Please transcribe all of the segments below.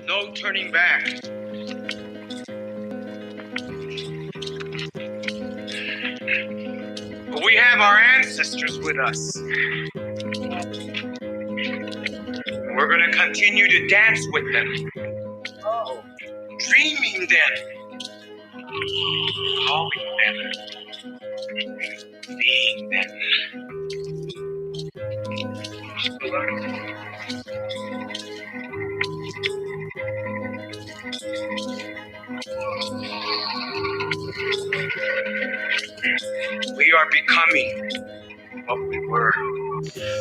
no turning back. We have our ancestors with us. We're going to continue to dance with them. Dreaming them. Calling them. Seeing them. We are becoming what we were.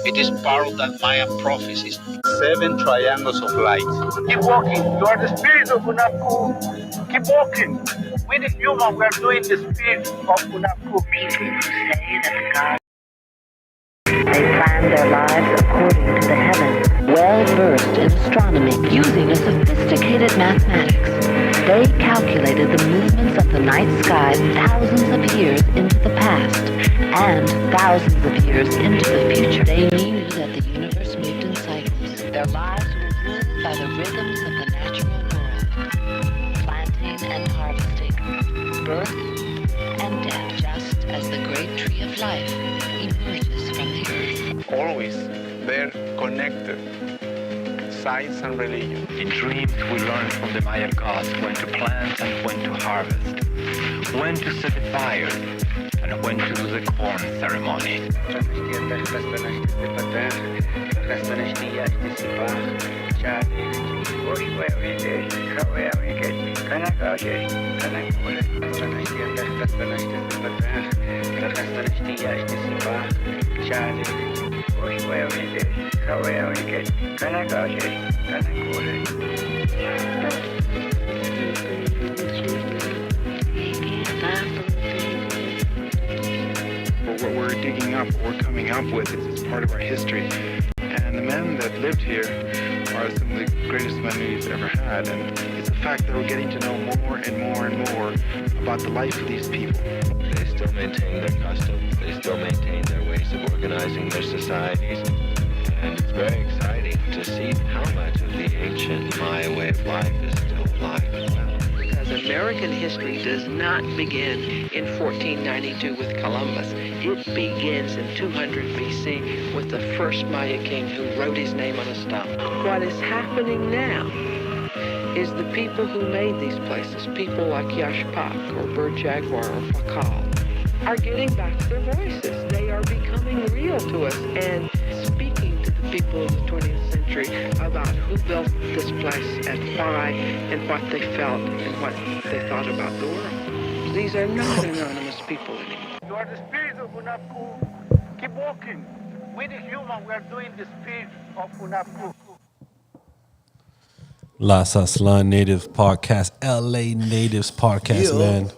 It is part of that Mayan prophecies. 7 triangles of light. Keep walking. You are the spirit of Unapu. Keep walking. We the human, we are doing the spirit of Unapu. People say that God, they plan their lives according to the heavens. Well versed in astronomy, using a sophisticated mathematics, they calculated the movements of the night sky thousands of years into the past and thousands of years into the future. They knew that the universe moved in cycles. Their lives were ruled by the rhythms of the natural world, planting and harvesting, birth and death, just as the great tree of life emerges from the earth. Always, they're connected. Science and religion. In dreams, we learn from the Maya gods when to plant and when to harvest, when to set the fire, and when to do the corn ceremony. What we're digging up, what we're coming up with is part of our history. And the men that lived here are some of the greatest men we've ever had. And it's a fact that we're getting to know more and more and more about the life of these people. They still maintain their customs. They still maintain their ways of organizing their societies. And it's very exciting to see how much of the ancient Maya way of life is still alive and well. Because American history does not begin in 1492 with Columbus. It begins in 200 BC with the first Maya king who wrote his name on a stone. What is happening now is the people who made these places, people like Yashpak or Bird Jaguar or Fakal, are getting back their voices. They are becoming real to us and speaking to the people of the 20th century about who built this place and why and what they felt and what they thought about the world. These are not anonymous people anymore. You are the spirit of Unapu. Keep walking. We the human, we are doing the spirit of Unapu. Las Aslan Natives Podcast, LA Natives Podcast, man.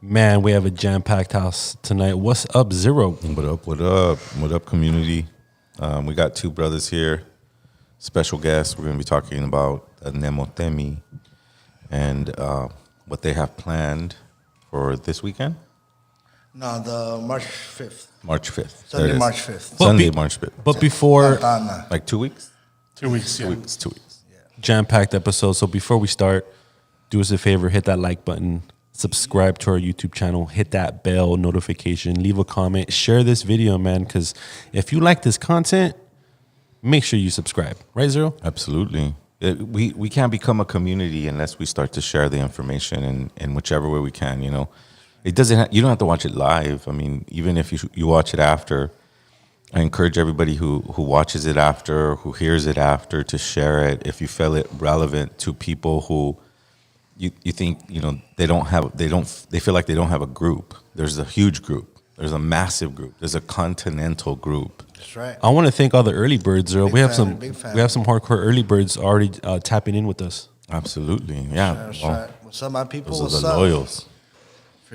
Man, we have a jam-packed house tonight. What's up, Zero? What up, what up? What up, community? We got two brothers here, special guests. We're going to be talking about Nemontemi and what they have planned for this weekend. No, the March 5th. March 5th. Sunday, March 5th. Sunday, March 5th. But before... Like 2 weeks? 2 weeks, yeah. 2 weeks, 2 weeks. Yeah. Jam-packed episode. So before we start, do us a favor, hit that like button, subscribe to our YouTube channel, hit that bell notification, leave a comment, share this video, man, because if you like this content, make sure you subscribe. Right, Zero? Absolutely. We can't become a community unless we start to share the information in whichever way we can, you know. It doesn't. You don't have to watch it live. I mean, even if you watch it after, I encourage everybody who watches it after, who hears it after, to share it if you feel it relevant to people who you think, you know, they feel like they don't have a group. There's a huge group. There's a massive group. There's a continental group. That's right. I want to thank all the early birds. We have some hardcore early birds already tapping in with us. Absolutely, yeah. That's right. What's up, my people? Those What's are the up? loyals.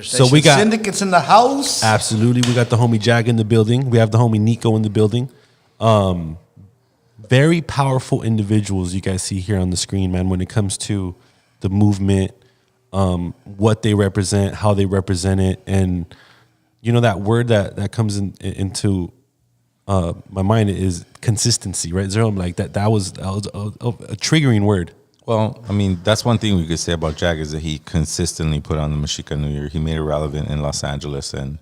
So we got syndicates in the house. Absolutely, we got the homie Jag in the building. We have the homie Nico in the building. Very powerful individuals you guys see here on the screen, man. When it comes to the movement, what they represent, how they represent it, and you know that word that comes into my mind is consistency, right? Zero, I'm like that was a triggering word. Well, I mean, that's one thing we could say about Jack is that he consistently put on the Mexican New Year. He made it relevant in Los Angeles, and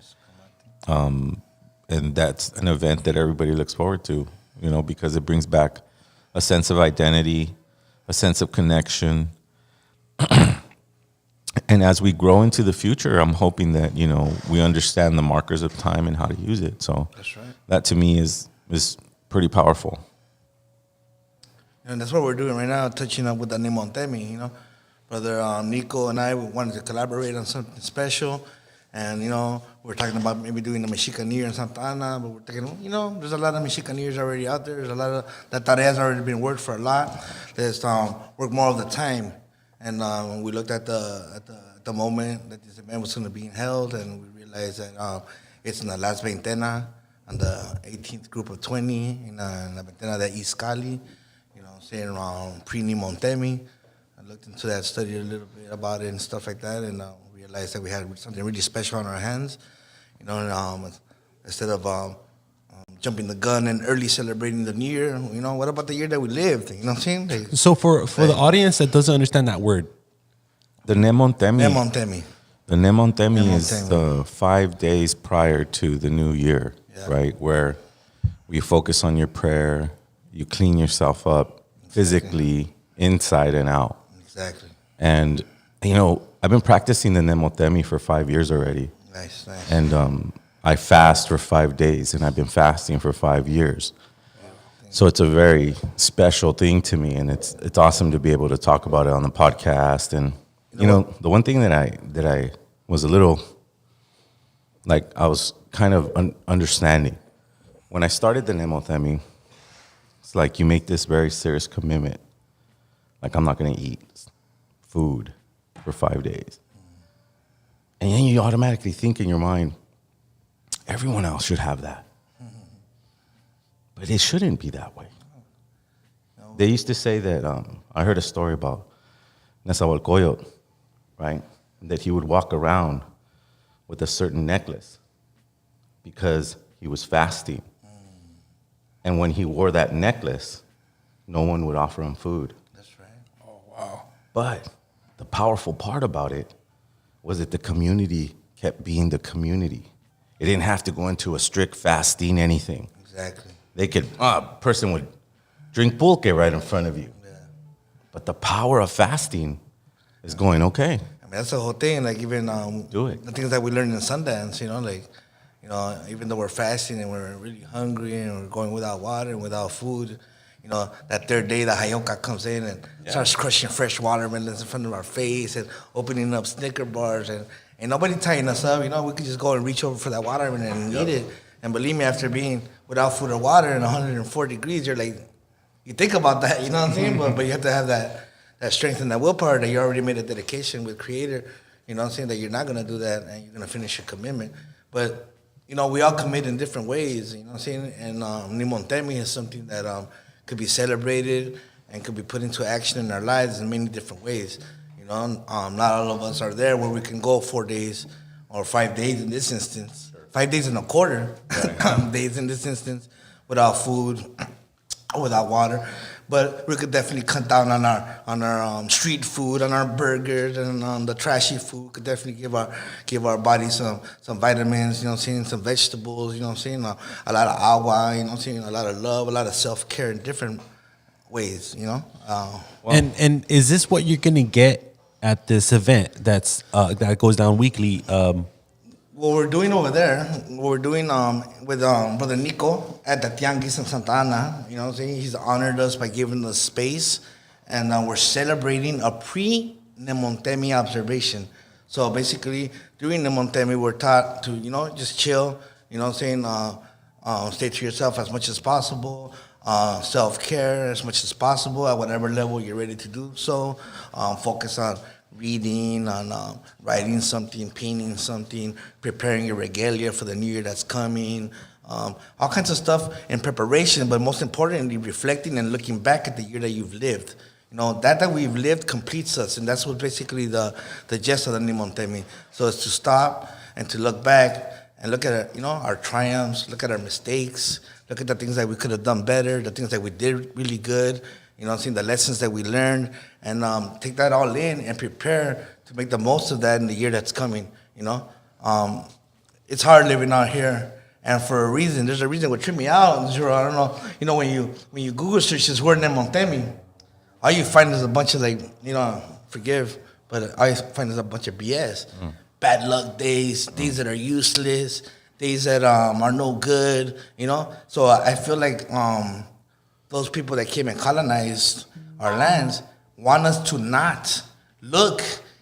that's an event that everybody looks forward to, you know, because it brings back a sense of identity, a sense of connection. And as we grow into the future, I'm hoping that, you know, we understand the markers of time and how to use it. So That's right. that to me is pretty powerful. And that's what we're doing right now, touching up with the Nemontemi, you know. Brother Nico and I wanted to collaborate on something special. And, you know, we're talking about maybe doing a Mexican New Year in Santa Ana, but we're thinking, you know, there's a lot of Mexican New Years already out there. There's a lot of, that tarea has already been worked for a lot. Let's work more of the time. And when we looked at the moment that this event was going to be held, and we realized that it's in the last veintena, on the 18th group of 20, in la veintena de East Cali, you know, saying around pre-Nemontemi. I looked into that, studied a little bit about it and stuff like that, and realized that we had something really special on our hands, you know, and instead of jumping the gun and early celebrating the New Year, you know, what about the year that we lived? You know what I'm saying? Like, So for the audience that doesn't understand that word, The Nemontemi. Nemontemi. The Nemontemi is the 5 days prior to the new year, right? Where you focus on your prayer, you clean yourself up physically, inside and out. Exactly. And, you know, I've been practicing the Nemontemi for 5 years already. Nice, nice. And I fast for 5 days, and I've been fasting for 5 years. So it's a very special thing to me, and it's awesome to be able to talk about it on the podcast. And you know, the one thing that I was a little, like, I was kind of understanding when I started the Nemontemi. It's like you make this very serious commitment, like I'm not going to eat food for 5 days, and then you automatically think in your mind, everyone else should have that. But it shouldn't be that way. They used to say that, I heard a story about Nezahualcóyotl, right? That he would walk around with a certain necklace because he was fasting. And when he wore that necklace, no one would offer him food. That's right. Oh, wow. But the powerful part about it was that the community kept being the community. It didn't have to go into a strict fasting anything. Exactly. They could, a person would drink pulque right in front of you. Yeah. But the power of fasting is going, okay. I mean, that's the whole thing. Like, even do it. The things that we learned in Sundance, you know, like, you know, even though we're fasting and we're really hungry and we're going without water and without food, you know, that third day the Hayoka comes in and starts crushing fresh watermelons in front of our face and opening up Snicker bars, and nobody tying us up. You know, we could just go and reach over for that watermelon and eat it. And believe me, after being without food or water in 104 degrees, you're like, you think about that, you know what I'm saying? But you have to have that strength and that willpower that you already made a dedication with Creator, you know what I'm saying, that you're not going to do that and you're going to finish your commitment. But, you know, we all commit in different ways, you know what I'm saying? And Nemontemi is something that could be celebrated and could be put into action in our lives in many different ways. You know, not all of us are there where we can go 4 days or 5 days in this instance. 5 days and a quarter days in this instance without food, without water. But we could definitely cut down on our street food, on our burgers, and on the trashy food. We could definitely give our body some vitamins, you know what I'm saying, some vegetables, you know what I'm saying, a lot of agua, you know what I'm saying, a lot of love, a lot of self-care in different ways, you know. and is this what you're gonna get at this event that goes down weekly? What we're doing over there, what we're doing with Brother Nico at the Tianguis in Santa Ana, you know what I'm saying? He's honored us by giving us space, and we're celebrating a pre-Nemontemi observation. So basically, during Nemontemi, we're taught to, you know, just chill, you know what I'm saying? Stay to yourself as much as possible, self-care as much as possible at whatever level you're ready to do so. Focus on reading, on writing something, painting something, preparing your regalia for the new year that's coming, all kinds of stuff in preparation, but most importantly, reflecting and looking back at the year that you've lived. You know, that we've lived completes us, and that's what basically the gist of the Nemontemi. So it's to stop and to look back and look at, you know, our triumphs, look at our mistakes, look at the things that we could have done better, the things that we did really good, You know what I'm saying? The lessons that we learned, and take that all in and prepare to make the most of that in the year that's coming. You know, it's hard living out here, and for a reason. There's a reason what tripped me out. Zero, I don't know. You know, when you Google search this word Nemontemi, all you find is a bunch of forgive, but all you find is a bunch of BS. Bad luck days, days that are useless, days that are no good. You know, so I feel like those people that came and colonized our lands want us to not look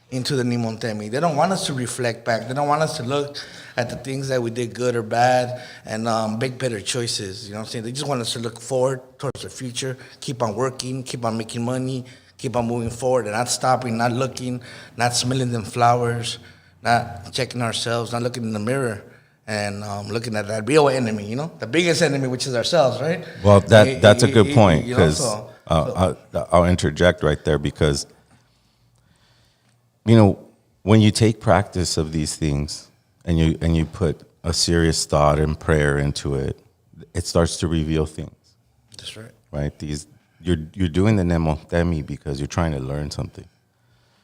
into the Nemontemi. They don't want us to reflect back. They don't want us to look at the things that we did good or bad and make better choices. You know what I'm saying? They just want us to look forward towards the future, keep on working, keep on making money, keep on moving forward and not stopping, not looking, not smelling them flowers, not checking ourselves, not looking in the mirror. And looking at that real enemy, you know, the biggest enemy, which is ourselves, right? Well, that's a good point, because so I'll interject right there, because, you know, when you take practice of these things and you put a serious thought and prayer into it, it starts to reveal things. That's right. Right? You're doing the Nemontemi because you're trying to learn something.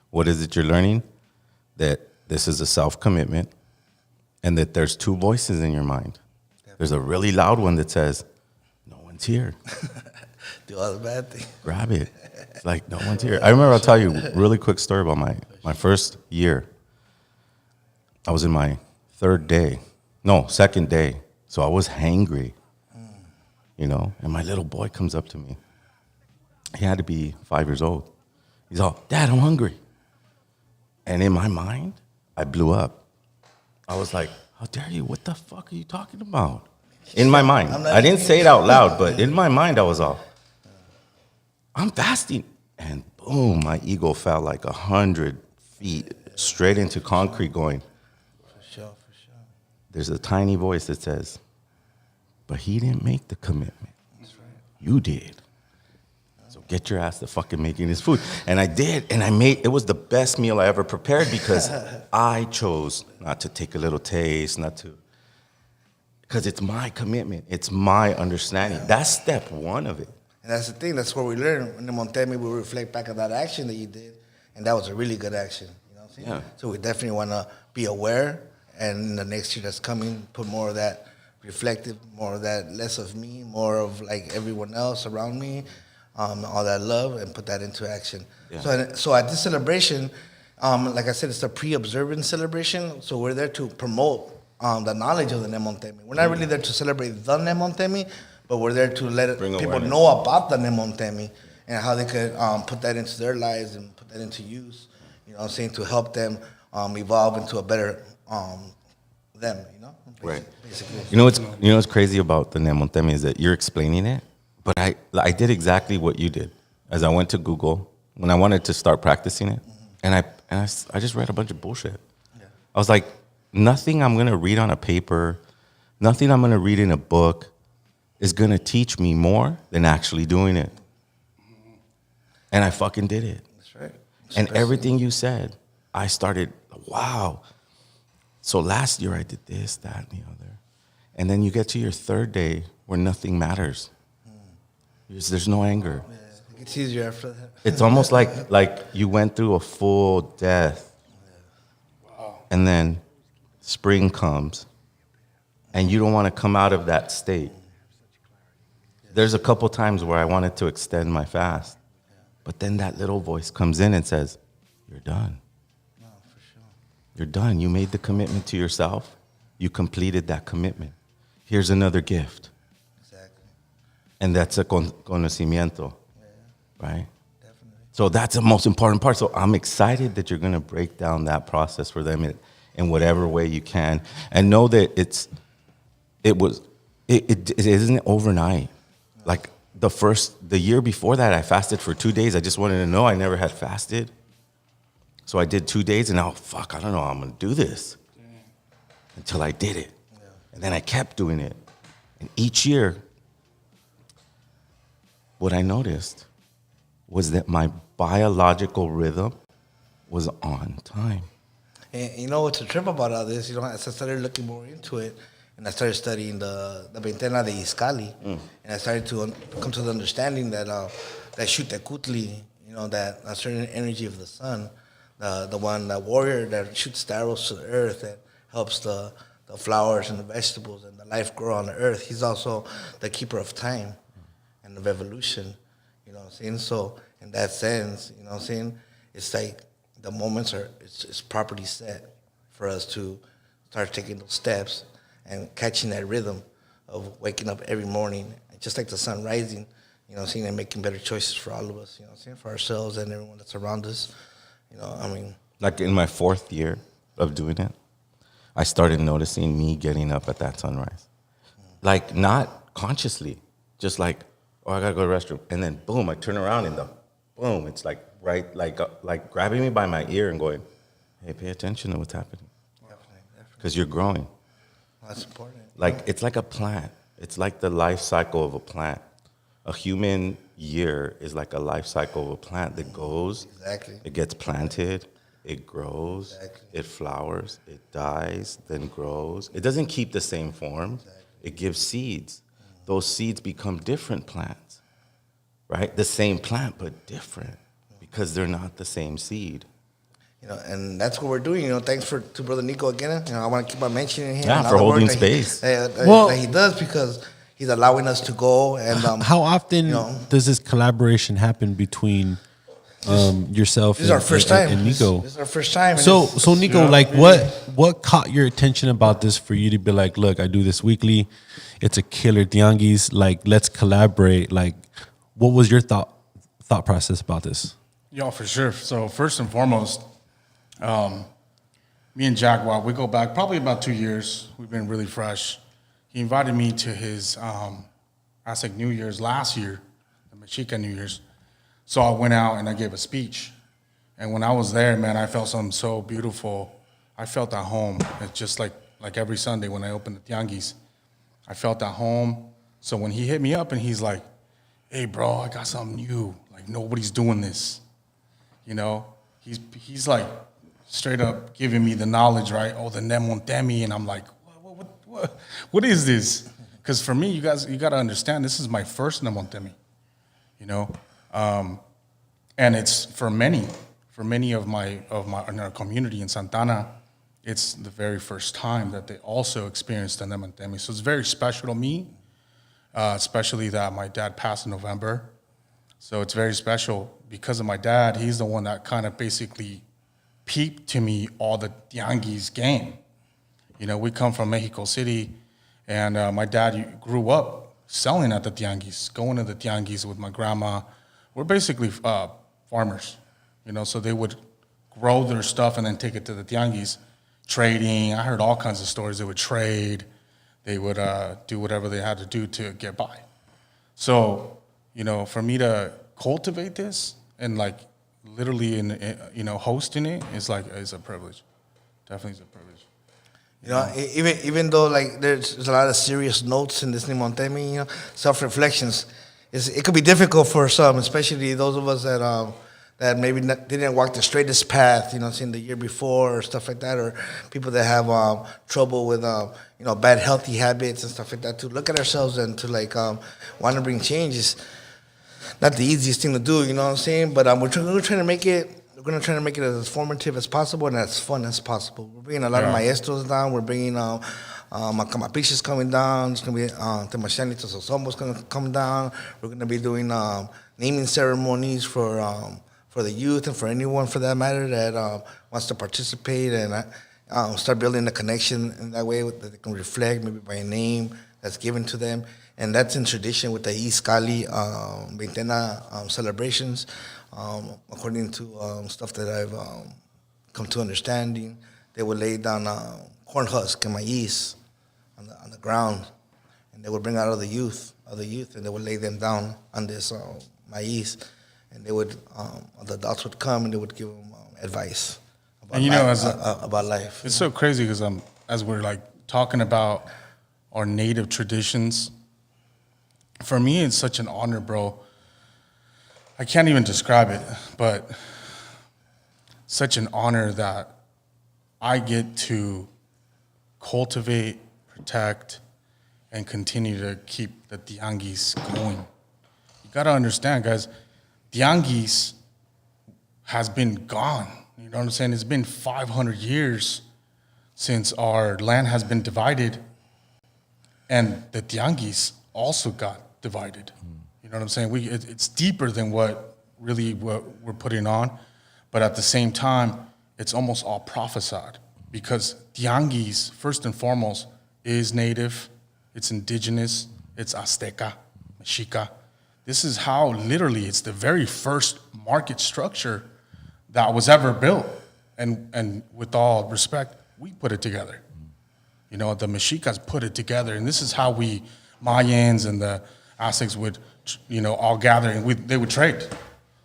What is it you're learning? That this is a self-commitment. And that there's two voices in your mind. There's a really loud one that says, no one's here. Do all the bad things. Grab it. It's like, no one's here. I remember, I'll tell you a really quick story about my first year. I was in my second day. So I was hangry, you know, and my little boy comes up to me. He had to be 5 years old. He's all, Dad, I'm hungry. And in my mind, I blew up. I was like, how dare you? What the fuck are you talking about? In my mind. I didn't say it out loud, but in my mind, I was all, I'm fasting. And boom, my ego fell like 100 feet straight into concrete going, For sure. There's a tiny voice that says, but he didn't make the commitment. That's right. You did. So get your ass to fucking making this food. And I did, and it was the best meal I ever prepared, because I chose not to take a little taste, because it's my commitment. It's my understanding. That's step one of it. And that's the thing. That's where we learn. In the Nemontemi, we reflect back on that action that you did, and that was a really good action. You know what I'm saying? Yeah. So we definitely want to be aware, and in the next year that's coming, put more of that reflective, more of that less of me, more of like everyone else around me, all that love, and put that into action. Yeah. So at this celebration, like I said, it's a pre-observant celebration. So we're there to promote the knowledge of the Nemontemi. We're not really there to celebrate the Nemontemi, but we're there to let people know about the Nemontemi and how they could put that into their lives and put that into use. You know what I'm saying? To help them evolve into a better them, you know? Right. Basically. You know what's crazy about the Nemontemi is that you're explaining it, but I did exactly what you did. As I went to Google, when I wanted to start practicing it, and I just read a bunch of bullshit. Yeah. I was like, nothing I'm going to read on a paper, nothing I'm going to read in a book is going to teach me more than actually doing it. And I fucking did it. That's right. And everything you said, I started, wow. So last year I did this, that, and the other. And then you get to your third day where nothing matters. There's no anger. Yeah, it gets easier after that. It's almost like you went through a full death. Wow. And then spring comes and you don't want to come out of that state. There's a couple times where I wanted to extend my fast, but then that little voice comes in and says, you're done. No, for sure. You're done. You made the commitment to yourself. You completed that commitment. Here's another gift. Exactly. And that's a conocimiento, right? Definitely. So that's the most important part. So I'm excited that you're going to break down that process for them in whatever way you can, and know that it isn't overnight. Like the year before that, I fasted for 2 days. I just wanted to know I never had fasted. So I did 2 days, and now, I don't know how I'm going to do this. Until I did it. Yeah. And then I kept doing it. And each year, what I noticed was that my biological rhythm was on time. And you know what's a trip about all this? You know, as I started looking more into it, and I started studying the Veintena de Iscali, and I started to come to the understanding that that shoot the kutli, that a certain energy of the sun, that warrior that shoots the arrows to the earth, that helps the flowers and the vegetables and the life grow on the earth. He's also the keeper of time and of evolution. You know what I'm saying? So in that sense, you know what I'm saying, it's like the moments it's properly set for us to start taking those steps and catching that rhythm of waking up every morning, just like the sun rising, you know what I'm saying, and making better choices for all of us, you know what I'm saying, for ourselves and everyone that's around us. Like in my 4th year of doing it, I started noticing me getting up at that sunrise. Like, not consciously, just like, oh, I gotta go to the restroom. And then, boom, I turn around and boom, it's like, right, like grabbing me by my ear and going, hey, pay attention to what's happening. Because you're growing. That's important. Like, it's like a plant. It's like the life cycle of a plant. A human year is like a life cycle of a plant that goes, it gets planted, it grows, it flowers, it dies, then grows. It doesn't keep the same form. It gives seeds. Those seeds become different plants, right? The same plant, but different, because they're not the same seed. And that's what we're doing. Thanks to Brother Nico again. I want to keep on mentioning him. Yeah, for holding space. That he does, because he's allowing us to go. And how often does this collaboration happen between yourself this is our first time. And Nico? This is our first time. So Nico, like, what caught your attention about this for you to be like, look, I do this weekly. It's a killer Tianguis. Like, let's collaborate. Like, what was your thought process about this? Yeah, for sure. So first and foremost, me and Jack, we go back probably about 2 years. We've been really fresh. He invited me to his Aztec New Year's last year, the Mexica New Year's. So I went out and I gave a speech. And when I was there, man, I felt something so beautiful. I felt at home. It's just like every Sunday when I open the Tianguis, I felt at home. So when he hit me up and he's like, hey, bro, I got something new. Like, nobody's doing this. He's like straight up giving me the knowledge, right? Oh, the Nemontemi. And I'm like, what is this? Because for me, you got to understand, this is my first Nemontemi, and it's for many of my in our community in Santana, it's the very first time that they also experienced the Nemontemi. So it's very special to me, especially that my dad passed in November. So it's very special because of my dad. He's the one that kind of basically peeped to me all the Tianguis game. We come from Mexico City, and my dad grew up selling at the Tianguis, going to the Tianguis with my grandma. We're basically farmers, so they would grow their stuff and then take it to the Tianguis, trading. I heard all kinds of stories. They would trade. They would do whatever they had to do to get by. So, for me to cultivate this and like literally hosting it is a privilege. Definitely is a privilege. Even though like there's a lot of serious notes in this Nemontemi, self-reflections, it could be difficult for some, especially those of us that maybe didn't walk the straightest path, the year before or stuff like that, or people that have trouble with bad healthy habits and stuff like that. To look at ourselves and to want to bring change is not the easiest thing to do, you know what I'm saying? But we're trying to make it. We're going to try to make it as formative as possible and as fun as possible. We're bringing a lot of maestros down. We're bringing Macamapiches coming down. It's going to be Temashanitos Osomos going to come down. We're going to be doing naming ceremonies for the youth and for anyone, for that matter, that wants to participate and start building a connection in that way that they can reflect, maybe by a name that's given to them. And that's in tradition with the East Cali Veintena celebrations. According to stuff that I've come to understanding, they would lay down corn husk and maize on the ground, and they would bring out all the youth, and they would lay them down on this maize, and they would the adults would come and they would give them advice about life. It's so crazy because as we're like talking about our native traditions, for me it's such an honor, bro. I can't even describe it, but such an honor that I get to cultivate, protect, and continue to keep the Tianguis going. You got to understand, guys, Tianguis has been gone. You know what I'm saying? It's been 500 years since our land has been divided, and the Tianguis also got divided. You know what I'm saying? It's deeper than what we're putting on, but at the same time, it's almost all prophesied, because Tianguis, first and foremost, is native, it's indigenous, it's Azteca, Mexica. This is how literally it's the very first market structure that was ever built. And with all respect, we put it together. You know, the Mexicas put it together, and this is how we Mayans and the Aztecs would, you know, all gather and they would trade.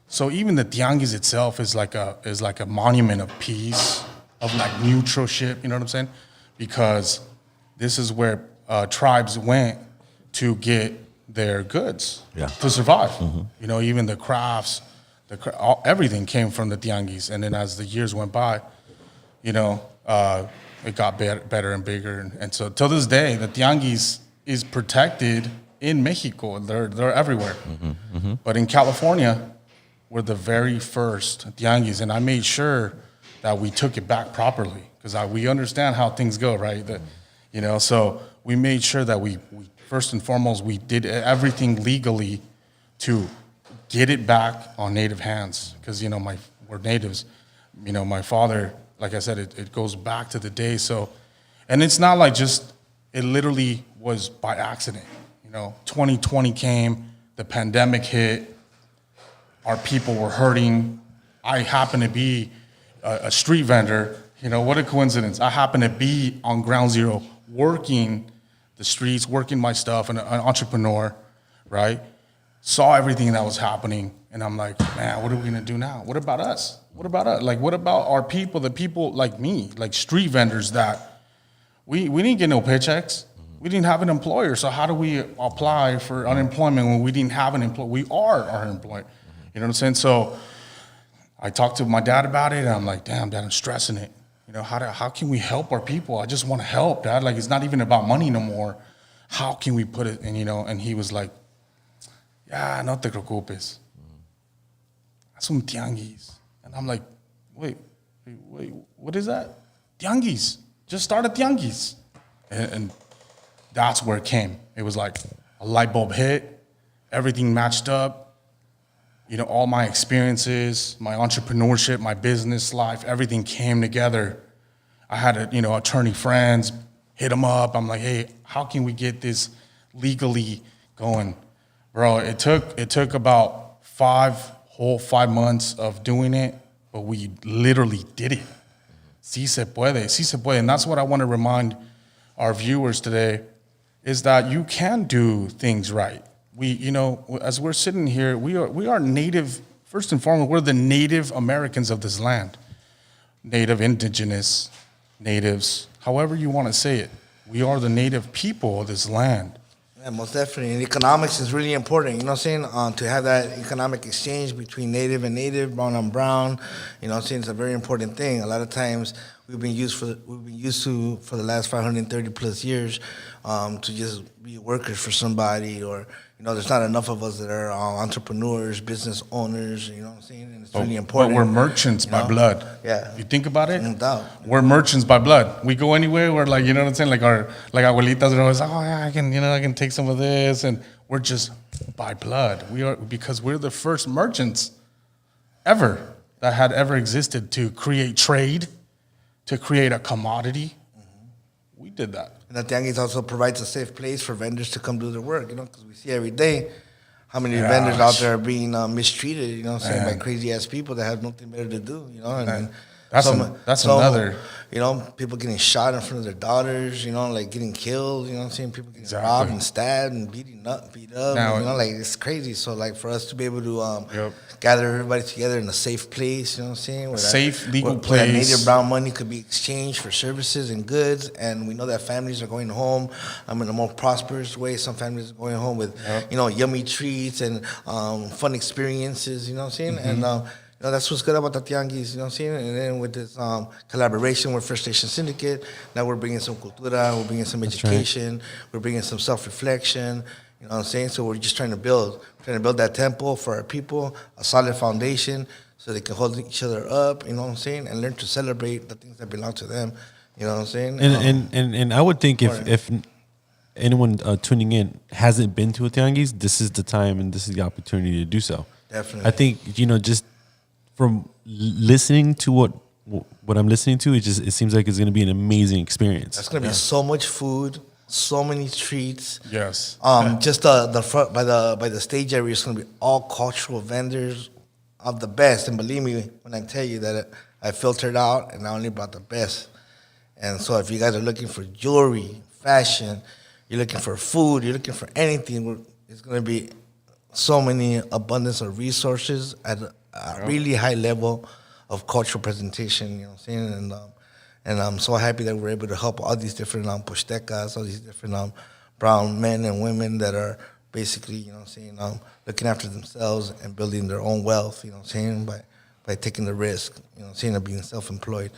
So even the Tianguis itself is like a monument of peace, of like neutralship. You know what I'm saying? Because this is where tribes went to get their goods to survive. You know, even the crafts, everything came from the Tianguis. And then as the years went by, you know, it got better and bigger. And so till this day, the Tianguis is protected in Mexico. They're everywhere. But in California, we're the very first Tianguis. And I made sure that we took it back properly, because we understand how things go, right? You know, so we made sure that we first and foremost, we did everything legally to get it back on native hands, because, you know, we're natives. You know, my father, like I said, it goes back to the day. So, and it's not like just, it literally was by accident. You know, 2020 came, the pandemic hit, our people were hurting. I happen to be a street vendor. You know, what a coincidence. I happen to be on ground zero, working the streets, working my stuff, and an entrepreneur, right? Saw everything that was happening, and I'm like, man, what are we gonna do now? What about us? What about us? Like, what about our people, the people like me, like street vendors that we didn't get no paychecks. We didn't have an employer, so how do we apply for unemployment when we didn't have an employer? We are our employer. You know what I'm saying? So I talked to my dad about it, and I'm like, damn, Dad, I'm stressing it. You know, how can we help our people? I just want to help, Dad. Like, it's not even about money no more. How can we put it? And, you know, and he was like, yeah, no te preocupes. That's un tianguis. And I'm like, wait, what is that? Tianguis. Just start a tianguis. And that's where it came. It was like a light bulb hit. Everything matched up. You know, all my experiences, my entrepreneurship, my business life, everything came together. I had, attorney friends, hit them up. I'm like, hey, how can we get this legally going? Bro, it took about 5 months of doing it, but we literally did it. Sí se puede. And that's what I want to remind our viewers today, is that you can do things right. We, as we're sitting here, we are native, first and foremost, we're the Native Americans of this land. Native, indigenous, natives, however you want to say it. We are the native people of this land. Yeah, most definitely. And economics is really important, you know what I'm saying? To have that economic exchange between native and native, brown on brown, you know what I'm saying? It's a very important thing. A lot of times we've been used to for the last 530 plus years to just be workers for somebody, or there's not enough of us that are entrepreneurs, business owners, you know what I'm saying? And it's really important. But we're merchants by blood. Yeah. If you think about it, no doubt. We're merchants by blood. We go anywhere, we're like, you know what I'm saying? Like abuelitas are always, oh yeah, I can take some of this, and we're just by blood. Because we're the first merchants ever that had ever existed to create trade, to create a commodity. Mm-hmm. We did that. And the Tianguis also provides a safe place for vendors to come do their work, because we see every day how many vendors out there are being mistreated, you know what I'm saying, by crazy-ass people that have nothing better to do, And that's another. People getting shot in front of their daughters, like getting killed, you know what I'm saying, people getting robbed and stabbed and beat up, now, it's crazy. So, for us to be able to gather everybody together in a safe place, you know what I'm saying? Safe, legal place. Where that native brown money could be exchanged for services and goods, and we know that families are going home in a more prosperous way. Some families are going home with, yummy treats and fun experiences, you know what I'm saying? Mm-hmm. And, that's what's good about the Tianguis, you know what I'm saying? And then with this collaboration with First Nation Syndicate, now we're bringing some cultura, we're bringing some education, we're bringing some self-reflection, You know what I'm saying? So we're just trying to build that temple for our people, a solid foundation, so they can hold each other up. You know what I'm saying? And learn to celebrate the things that belong to them. You know what I'm saying? And I would think if anyone tuning in hasn't been to a Tianguis, this is the time and this is the opportunity to do so. Definitely. I think, just from listening to what I'm listening to, it seems like it's going to be an amazing experience. It's going to be so much food, so many treats. Yes. Just the front by the stage area is going to be all cultural vendors of the best. And believe me when I tell you that I filtered out and I only brought the best. And so if you guys are looking for jewelry, fashion, you're looking for food, you're looking for anything, it's going to be so many abundance of resources at a really high level of cultural presentation, you know what I'm saying? And I'm so happy that we're able to help all these different Postecas, all these different brown men and women that are basically, you know what I'm saying, looking after themselves and building their own wealth, you know what I'm saying, by taking the risk, you know what I'm saying, of being self-employed.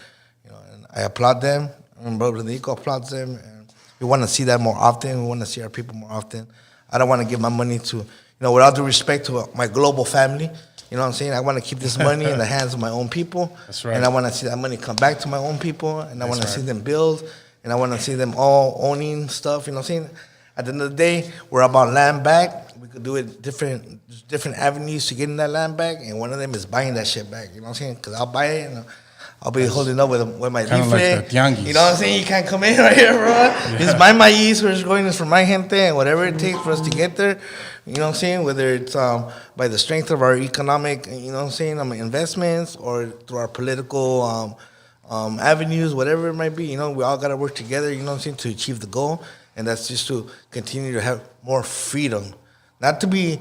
You know, and I applaud them, and Brother Nico applauds them, and we want to see that more often. We want to see our people more often. I don't want to give my money to, with all due respect to my global family, you know what I'm saying? I want to keep this money in the hands of my own people. That's right. And I want to see that money come back to my own people, and I want to see them build, and I want to see them all owning stuff, you know what I'm saying? At the end of the day, we're about land back. We could do it different avenues to getting that land back, and one of them is buying that shit back, you know what I'm saying? Because I'll buy it, and I'll be holding up with my kind of leaflet. like the Tianguis. You know what I'm saying? You can't come in right here, bro. Yeah. It's my maíz, we're just going this for my gente, and whatever it takes for us to get there. You know what I'm saying? Whether it's by the strength of our economic, you know what I'm saying, investments, or through our political avenues, whatever it might be. You know, we all got to work together, you know what I'm saying, to achieve the goal. And that's just to continue to have more freedom. Not to be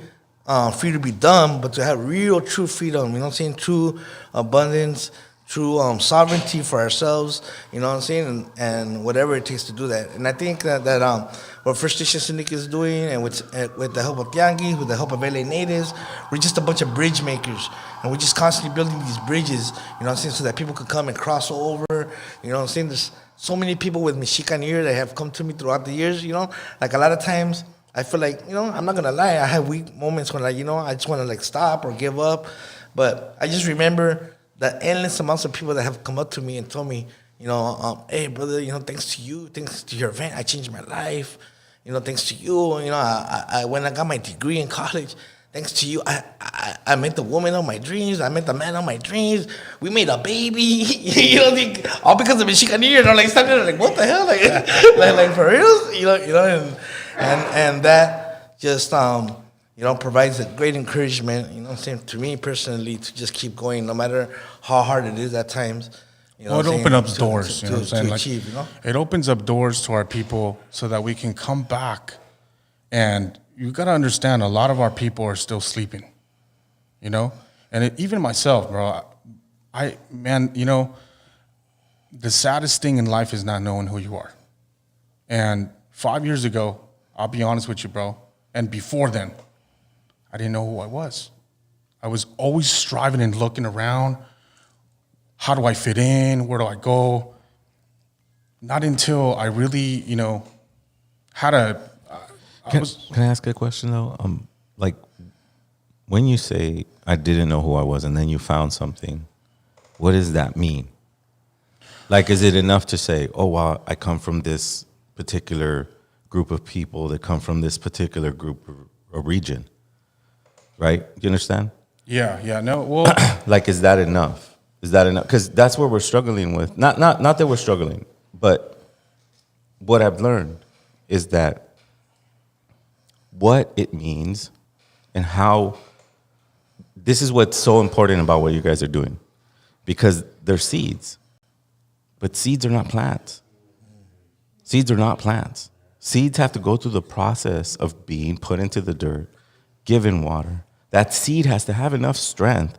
free to be dumb, but to have real, true freedom. You know what I'm saying? True abundance, true sovereignty for ourselves, you know what I'm saying, and whatever it takes to do that. And I think that what First Nation Syndic is doing, and with the help of Tianguis, with the help of LA natives, we're just a bunch of bridge makers, and we're just constantly building these bridges, you know what I'm saying, so that people could come and cross over, you know what I'm saying. There's so many people with Mexican ear that have come to me throughout the years, you know, like a lot of times I feel like, I'm not gonna lie, I have weak moments when I just want to stop or give up, but I just remember the endless amounts of people that have come up to me and told me, hey brother, thanks to you, thanks to your event, I changed my life. Thanks to you, I when I got my degree in college, thanks to you, I met the woman of my dreams, I met the man of my dreams, we made a baby, all because of Mexican ear. And I'm standing there what the hell, like for real, and that just provides a great encouragement, you know what I'm saying, to me personally, to just keep going no matter how hard it is at times. It opens up doors, you know what I'm saying? To achieve, It opens up doors to our people so that we can come back. And you got to understand, a lot of our people are still sleeping, And even myself, bro, the saddest thing in life is not knowing who you are. And 5 years ago, I'll be honest with you, bro, and before then, I didn't know who I was. I was always striving and looking around. How do I fit in? Where do I go? Not until I really, had a... Can I ask a question, though? Like, when you say, I didn't know who I was, and then you found something, what does that mean? Like, is it enough to say, oh, wow, I come from this particular group of people that come from this particular group or region, right? Do you understand? Yeah, no, well... Like, is that enough? Is that enough? Because that's what we're struggling with. Not that we're struggling, but what I've learned is that what it means and how... This is what's so important about what you guys are doing. Because they're seeds. But seeds are not plants. Seeds are not plants. Seeds have to go through the process of being put into the dirt, given water. That seed has to have enough strength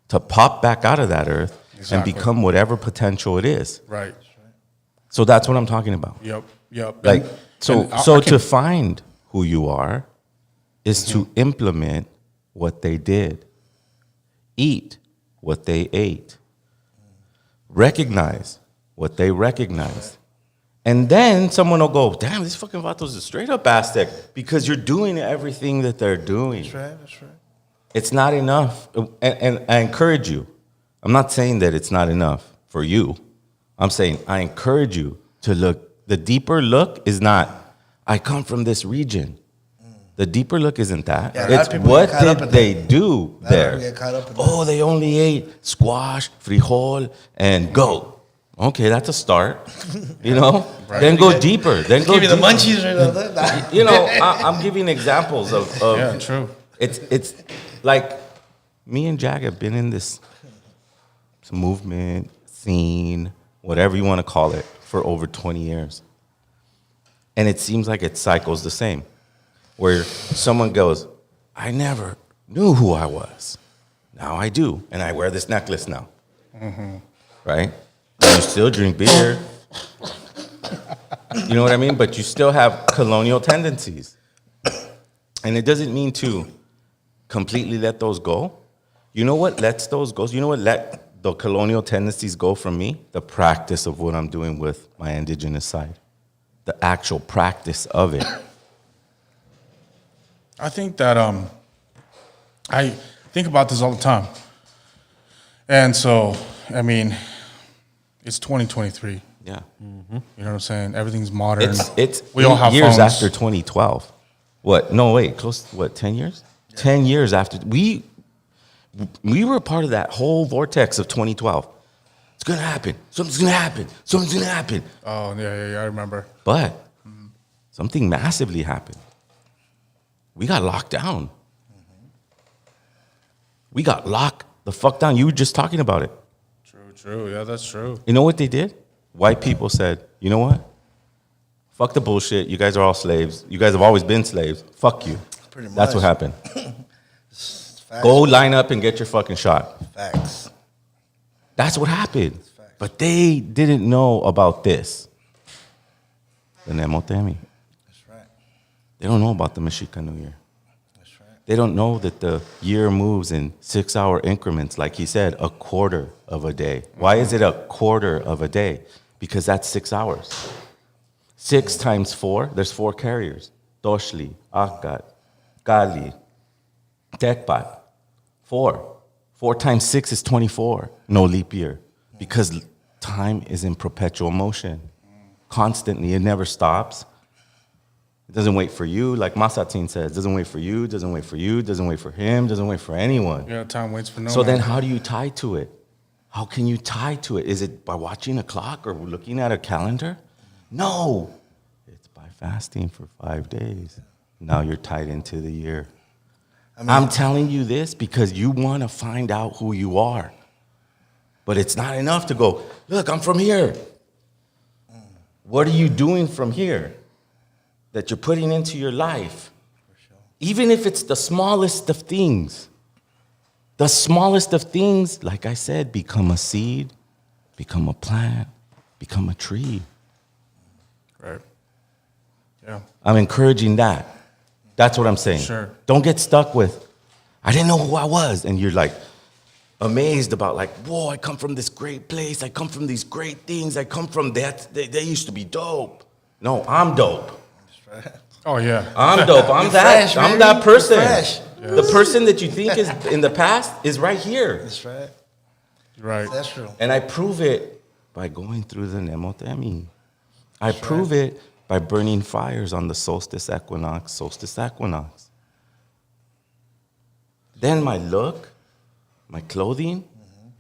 to pop back out of that earth and become whatever potential it is. Right. So that's what I'm talking about. Yep. Like, to find who you are is to implement what they did, eat what they ate, recognize what they recognized, And then someone will go, damn, this fucking vato's a straight up Aztec, because you're doing everything that they're doing. That's right, that's right. It's not enough. And I encourage you. I'm not saying that it's not enough for you. I'm saying I encourage you to look. The deeper look is not, I come from this region. The deeper look isn't that. Yeah, it's what did they do there? Oh, they only ate squash, frijol, and goat. Okay, that's a start. You know? Right. Then go deeper. Then go give me the deeper. munchies right now. You know, I'm giving examples of yeah, true. It's like me and Jack have been in this movement, scene, whatever you want to call it, for over 20 years. And it seems like it cycles the same, where someone goes, I never knew who I was. Now I do, and I wear this necklace now. Mm-hmm. Right? And you still drink beer. You know what I mean? But you still have colonial tendencies. And it doesn't mean to completely let those go. You know what lets those go? You know what let the colonial tendencies go from me? The practice of what I'm doing with my indigenous side. The actual practice of it. I think that I think about this all the time. And so, I mean, it's 2023. Yeah. Mm-hmm. You know what I'm saying? Everything's modern. It's we all have years phones. after 2012. What? No, wait, close to what, 10 years? Yeah. 10 years after. We were part of that whole vortex of 2012. It's going to happen. Something's going to happen. Something's going to happen. Oh, yeah, I remember. But something massively happened. We got locked down. Mm-hmm. We got locked the fuck down. You were just talking about it. True. Yeah, that's true. You know what they did? White people said, you know what? Fuck the bullshit. You guys are all slaves. You guys have always been slaves. Fuck you. Pretty much. That's what happened. Facts. Go line up and get your fucking shot. Facts. That's what happened. But they didn't know about this. The Nemontemi. That's right. They don't know about the Mexican New Year. That's right. They don't know that the year moves in 6-hour increments, like he said, a quarter of a day. Why is it a quarter of a day? Because that's 6 hours. 6 times 4, there's 4 carriers. Doshli, Akat, Gali, Tekpat. 4. 4 times 6 is 24. No leap year. Because time is in perpetual motion. Constantly. It never stops. It doesn't wait for you. Like Masatin says, doesn't wait for you, doesn't wait for you, doesn't wait for him, doesn't wait for anyone. Yeah, time waits for no one. So then how do you tie to it? How can you tie to it? Is it by watching a clock or looking at a calendar? No. It's by fasting for 5 days. Now you're tied into the year. I'm telling you this because you want to find out who you are. But it's not enough to go, look, I'm from here. What are you doing from here that you're putting into your life? Even if it's the smallest of things. The smallest of things, like I said, become a seed, become a plant, become a tree. Right. Yeah. I'm encouraging that. That's what I'm saying. Sure. Don't get stuck with, I didn't know who I was. And you're like amazed about like, whoa, I come from this great place. I come from these great things. I come from that. They used to be dope. No, I'm dope. Oh, yeah. I'm dope. I'm that. Fresh, I'm that person. Fresh. Yes. The person that you think is in the past is right here. That's right. Right. That's true. And I prove it by going through the Nemontemi. I prove it by burning fires on the solstice equinox. Then my look, my clothing,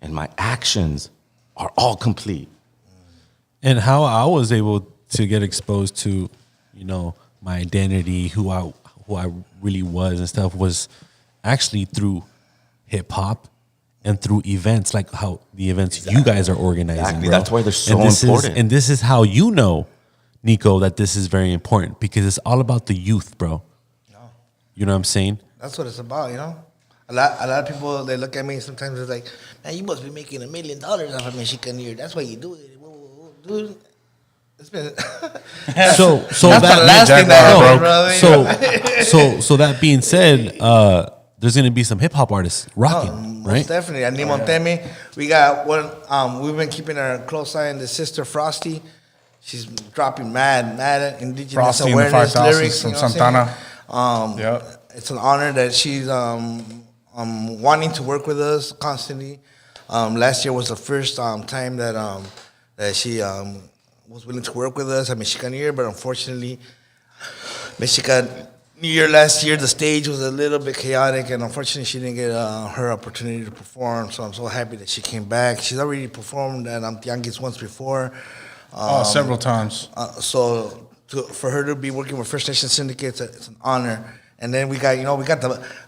and my actions are all complete. And how I was able to get exposed to, you know, my identity, who I really was and stuff was actually through hip hop and through events like how the events you guys are organizing. Exactly. Bro. That's why they're so and important. And this is how you know, Nico, that this is very important because it's all about the youth, bro. No. You know what I'm saying? That's what it's about, you know? A lot of people, they look at me sometimes, it's like, man, you must be making $1 million off of Mexican New Year. That's why you do it. Whoa, dude. It's been so that's the last thing that happened, bro. So that being said, there's gonna be some hip hop artists rocking, right? Most definitely. At Nemontemi, we got one. We've been keeping our close eye on the sister Frosty. She's dropping mad indigenous Frosty and the awareness 5000s lyrics from you know what I'm Santana. saying? It's an honor that she's wanting to work with us constantly. Last year was the first time that she was willing to work with us at Mexican Year, but unfortunately, Mexican New Year last year, the stage was a little bit chaotic, and unfortunately, she didn't get her opportunity to perform. So I'm so happy that she came back. She's already performed at Tianguis once before. Several times. For her to be working with First Nation Syndicate, it's an honor. And then we got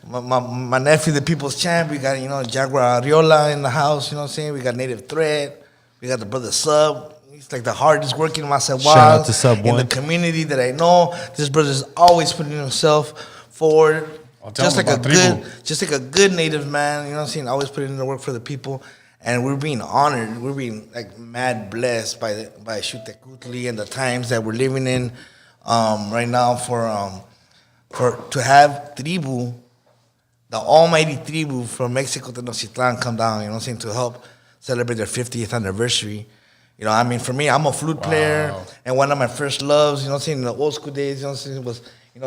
my nephew, the People's Champ. We got Jaguar Ariola in the house. You know what I'm saying? We got Native Threat. We got the brother Sub. He's like the hardest working Masawa Shout out to Sub in One. the community that I know. This brother's always putting himself forward, just like a good Native man. You know what I'm saying? Always putting in the work for the people. And we're being honored. We're being like mad blessed by Xutekutli and the times that we're living in right now to have Tribu, the almighty Tribu from Mexico to Tenochtitlan come down, you know what I'm saying, to help celebrate their 50th anniversary. You know, I mean, for me, I'm a flute player, and one of my first loves, you know what I'm saying, in the old school days, you know what I'm saying, was,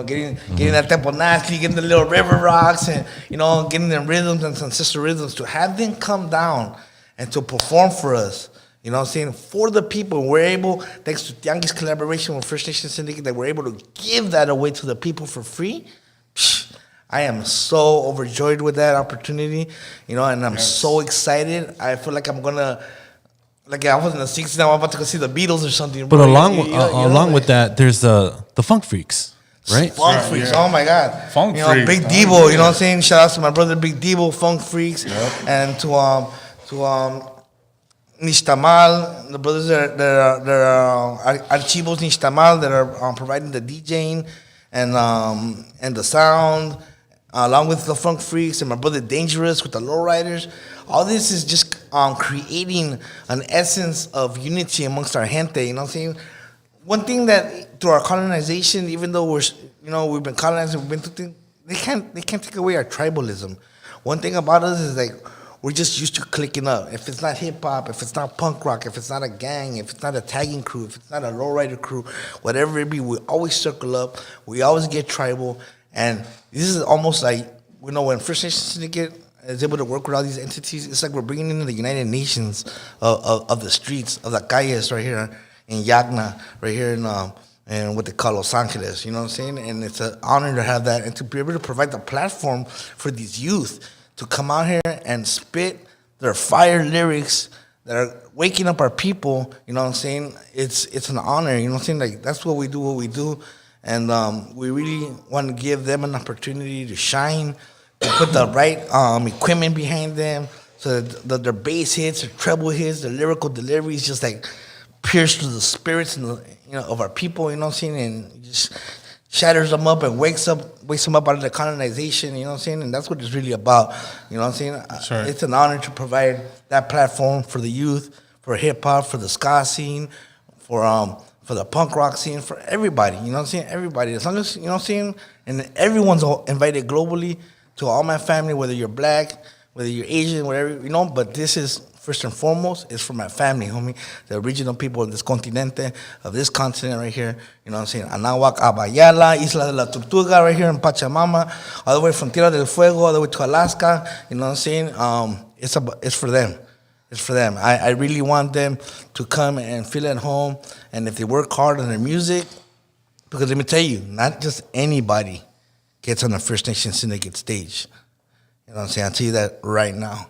getting that Tempo Nasty, getting the little river rocks, and, getting them rhythms and ancestral rhythms, to have them come down and to perform for us. You know what I'm saying? For the people, we're able, thanks to Tianguis collaboration with First Nation Syndicate, that we're able to give that away to the people for free. I am so overjoyed with that opportunity, and I'm so excited. I feel like I'm gonna, like I was in the 60s, now I'm about to go see the Beatles or something. But along with that, there's the Funk Freaks, right? Funk Freaks, oh my God. Funk Freaks. Big Debo, you know what I'm saying? Shout out to my brother Big Debo, Funk Freaks, and to Nishtamal, the brothers that are Archivos Nishtamal that are providing the DJing and the sound, along with the Funk Freaks and my brother Dangerous with the Lowriders. All this is just creating an essence of unity amongst our gente. You know what I'm saying? One thing that through our colonization, even though we've been colonized, we've been through things, they can't take away our tribalism. One thing about us is like, we're just used to clicking up. If it's not hip hop, if it's not punk rock, if it's not a gang, if it's not a tagging crew, if it's not a lowrider crew, whatever it be, we always circle up. We always get tribal. And this is almost like, when First Nation Syndicate is able to work with all these entities, it's like we're bringing in the United Nations of the streets, of the calles right here in Yagna, right here in what they call Los Angeles. You know what I'm saying? And it's an honor to have that and to be able to provide the platform for these youth to come out here and spit their fire lyrics that are waking up our people, you know what I'm saying? It's an honor, you know what I'm saying? Like, that's what we do. And we really want to give them an opportunity to shine, to put the right equipment behind them so that their bass hits, their treble hits, their lyrical delivery is just like pierced through the spirits of our people, you know what I'm saying? And just shatters them up and wakes them up out of the colonization, you know what I'm saying? And that's what it's really about, you know what I'm saying? Right. It's an honor to provide that platform for the youth, for hip-hop, for the ska scene, for the punk rock scene, for everybody, you know what I'm saying? Everybody, as long as, you know what I'm saying? And everyone's invited globally to all my family, whether you're black, whether you're Asian, whatever, but this is, first and foremost, is for my family, homie, the original people of this continente, of this continent right here, you know what I'm saying? Anahuac, Abayala, Isla de la Tortuga right here in Pachamama, all the way from Tierra del Fuego, all the way to Alaska, you know what I'm saying? It's for them. It's for them. I really want them to come and feel at home, and if they work hard on their music, because let me tell you, not just anybody gets on the First Nation Syndicate stage. You know what I'm saying? I'll tell you that right now.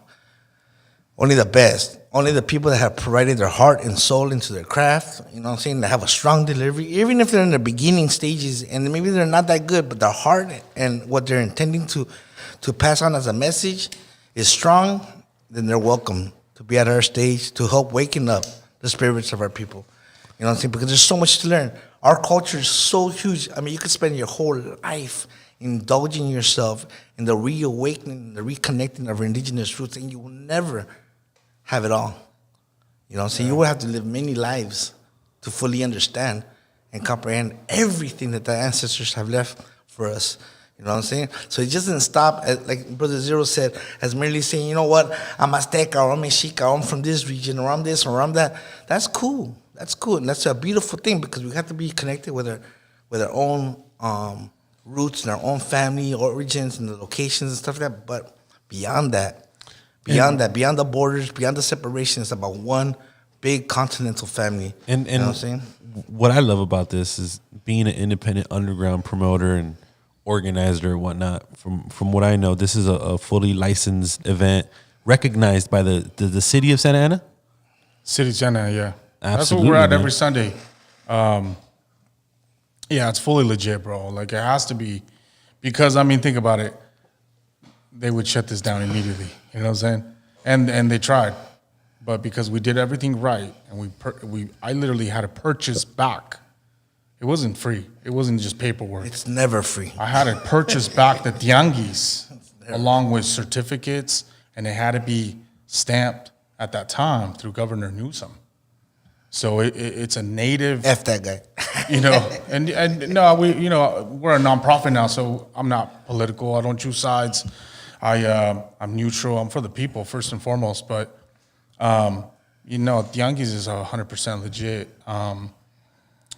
Only the best. Only the people that have provided their heart and soul into their craft, you know what I'm saying, that have a strong delivery, even if they're in the beginning stages and maybe they're not that good, but their heart and what they're intending to pass on as a message is strong, then they're welcome to be at our stage to help waking up the spirits of our people. You know what I'm saying? Because there's so much to learn. Our culture is so huge. I mean, you could spend your whole life indulging yourself in the reawakening, the reconnecting of our indigenous roots, and you will never have it all. You know what I'm saying? You will have to live many lives to fully understand and comprehend everything that the ancestors have left for us. You know what I'm saying? So it just didn't stop, like Brother Zero said, as merely saying, you know what, I'm Azteca or I'm Mexica or I'm from this region or I'm this or I'm that. That's cool. That's cool, and that's a beautiful thing because we have to be connected with our own roots and our own family origins and the locations and stuff like that. But beyond that, beyond the borders, beyond the separation, it's about one big continental family. And you know what I'm saying? What I love about this is being an independent underground promoter and organizer and whatnot. From what I know, this is a fully licensed event recognized by the city of Santa Ana. City of Santa Ana, yeah. Absolutely, that's what we're at man. every Sunday. Yeah, it's fully legit, bro. Like, it has to be, because, I mean, think about it. They would shut this down immediately. You know what I'm saying? And they tried. But because we did everything right, and I literally had to purchase back. It wasn't free. It wasn't just paperwork. It's never free. I had to purchase back the Tianguis along with certificates, and it had to be stamped at that time through Governor Newsom. So it's a native. F that guy. You know, and no, we're a nonprofit now, so I'm not political. I don't choose sides. I'm neutral. I'm for the people first and foremost. But Tianguis is 100% legit.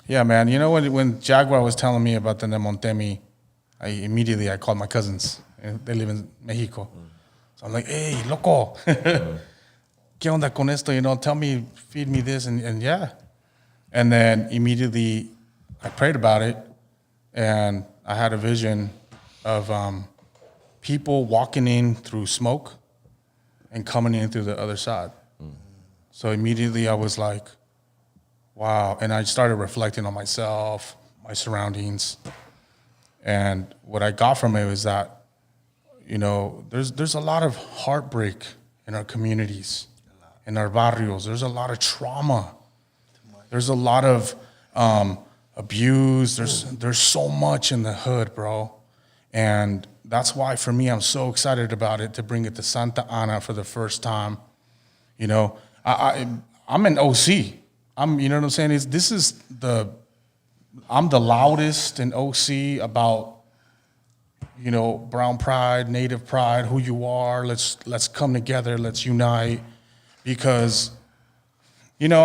Yeah, man. You know, when Jaguar was telling me about the Nemontemi, I called my cousins. They live in Mexico. So I'm like, hey, loco. ¿Qué onda con esto? You know, tell me, feed me this, and yeah. And then immediately I prayed about it, and I had a vision of people walking in through smoke and coming in through the other side. So immediately I was like, wow. And I started reflecting on myself, my surroundings. And what I got from it was that, you know, there's a lot of heartbreak in our communities, in our barrios. There's a lot of trauma. There's a lot of abuse. There's so much in the hood, bro. And that's why, for me, I'm so excited about it, to bring it to Santa Ana for the first time. You know, I'm an OC. You know what I'm saying? I'm the loudest in OC about, you know, brown pride, native pride, who you are. Let's come together. Let's unite. Because, you know,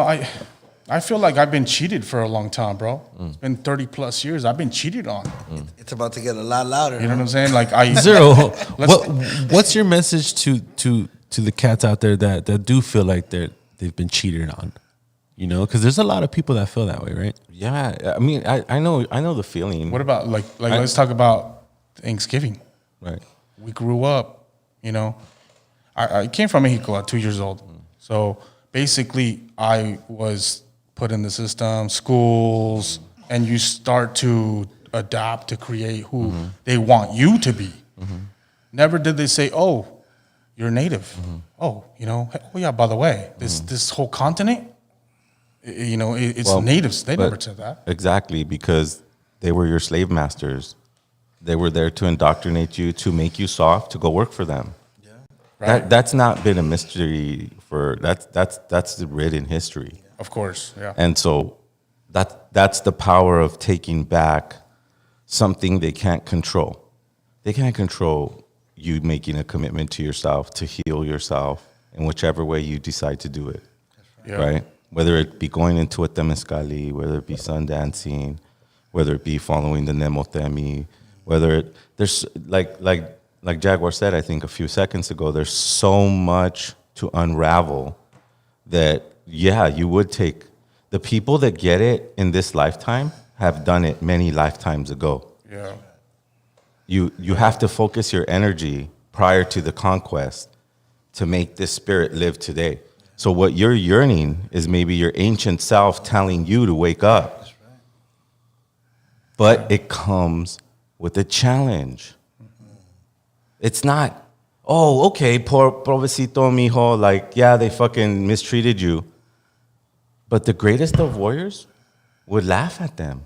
I feel like I've been cheated for a long time, bro. It's been 30 plus years. I've been cheated on. It's about to get a lot louder. You know what I'm saying? Like Zero. What's your message to the cats out there that do feel like they've been cheated on? You know, because there's a lot of people that feel that way, right? Yeah, I mean, I know the feeling. What about let's talk about Thanksgiving. Right. We grew up, you know. I came from Mexico at 2 years old. So basically I was put in the system, schools, and you start to adapt to create who they want you to be. Never did they say, oh, you're native. Oh, you know, oh yeah, by the way, this whole continent, you know, it's natives. They never said that. Exactly, because they were your slave masters. They were there to indoctrinate you, to make you soft, to go work for them. Yeah. Right. That's not been a mystery that's written history. Of course, yeah. And so that's the power of taking back something they can't control. They can't control you making a commitment to yourself, to heal yourself in whichever way you decide to do it. Yeah. Right? Whether it be going into a temescali, whether it be sun dancing, whether it be following the Nemontemi, there's like Jaguar said, I think a few seconds ago, there's so much to unravel that, yeah, you would take. The people that get it in this lifetime have done it many lifetimes ago. Yeah. You have to focus your energy prior to the conquest to make this spirit live today. So what you're yearning is maybe your ancient self telling you to wake up. That's right. But it comes with a challenge. It's not, oh, okay, pobrecito mijo, like, yeah, they fucking mistreated you. But the greatest of warriors would laugh at them.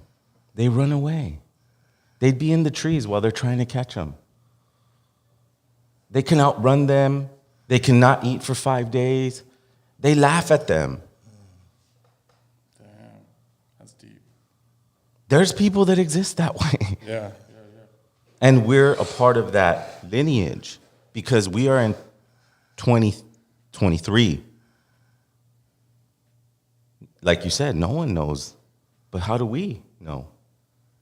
They run away. They'd be in the trees while they're trying to catch them. They can outrun them. They cannot eat for 5 days. They laugh at them. Damn, that's deep. There's people that exist that way. Yeah. And we're a part of that lineage because we are in 2023. like you said, no one knows. But how do we know?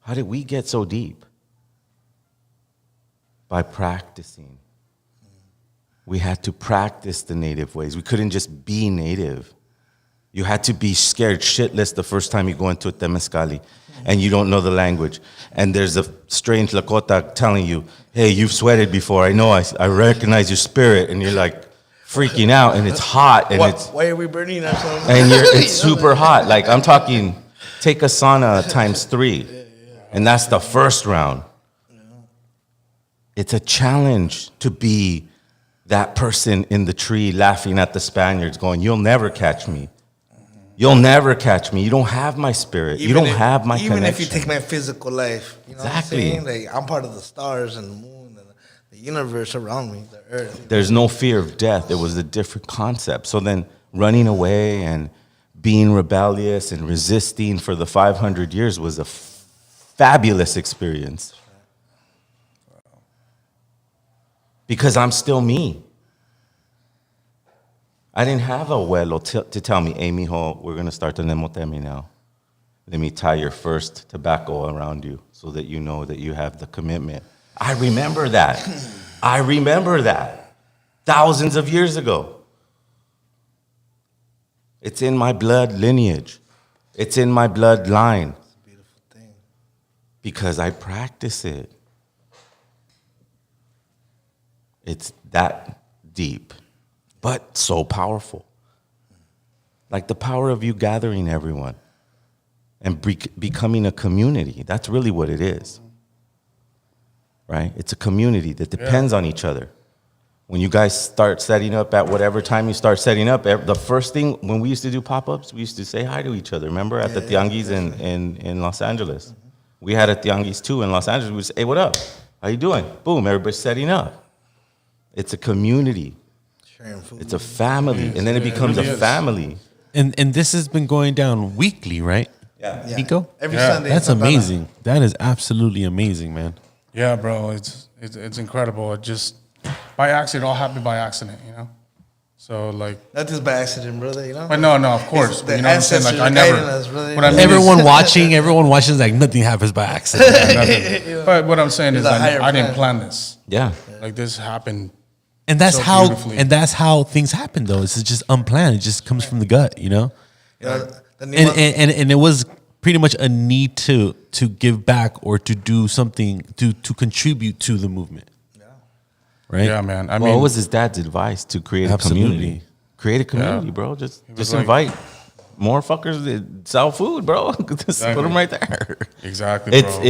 How did we get so deep? By practicing. We had to practice the native ways. We couldn't just be native. You had to be scared shitless the first time you go into a temescali and you don't know the language. And there's a strange Lakota telling you, hey, you've sweated before. I know, I recognize your spirit. And you're like freaking out, and it's hot. And why are we burning ourselves? And it's super hot. Like, I'm talking, take a sauna times 3. And that's the first round. It's a challenge to be that person in the tree laughing at the Spaniards going, you'll never catch me. You'll never catch me. You don't have my spirit. You don't have my connection. Even if you take my physical life. You know Exactly. what I'm saying? Like, I'm part of the stars and the moon and the universe around me, the earth. There's no fear of death. It was a different concept. So then running away and being rebellious and resisting for the 500 years was a fabulous experience. Because I'm still me. I didn't have a abuelo to tell me, hey, mijo, we're going to start the Nemontemi now. Let me tie your first tobacco around you so that you know that you have the commitment. I remember that. I remember that. Thousands of years ago. It's in my blood lineage. It's in my bloodline. It's a beautiful thing. Because I practice it. It's that deep, but so powerful. Like the power of you gathering everyone and becoming a community. That's really what it is, right? It's a community that depends on each other. When you guys start setting up at whatever time you start setting up, the first thing, when we used to do pop-ups, we used to say hi to each other. Remember at the Tianguis in Los Angeles? We had a Tianguis too in Los Angeles. We would say, hey, what up? How you doing? Boom, everybody's setting up. It's a community. It's a family. And then it becomes a family. And this has been going down weekly, right? Yeah. Nico? Every Sunday. That's amazing. That is absolutely amazing, man. Yeah, bro, it's incredible. It just by accident, it all happened by accident, you know. So like not just by accident, brother. You know. But no, of course. The You know what I'm saying? ancestors Like I are never. guiding us, brother. What I mean Everyone watching is like nothing happens by accident. But what I'm saying is There's a higher I didn't plan. plan this. Yeah. Like this happened. And that's so beautifully. that's how things happen though. It's just unplanned. It just comes from the gut, you know? You know, And it was pretty much a need to give back or to do something to contribute to the movement. Right? Yeah, man. I Well, mean, what was his dad's advice to create a community? Create a community, bro. Just like- invite more fuckers that sell food, bro. Just put them right there. Exactly, bro.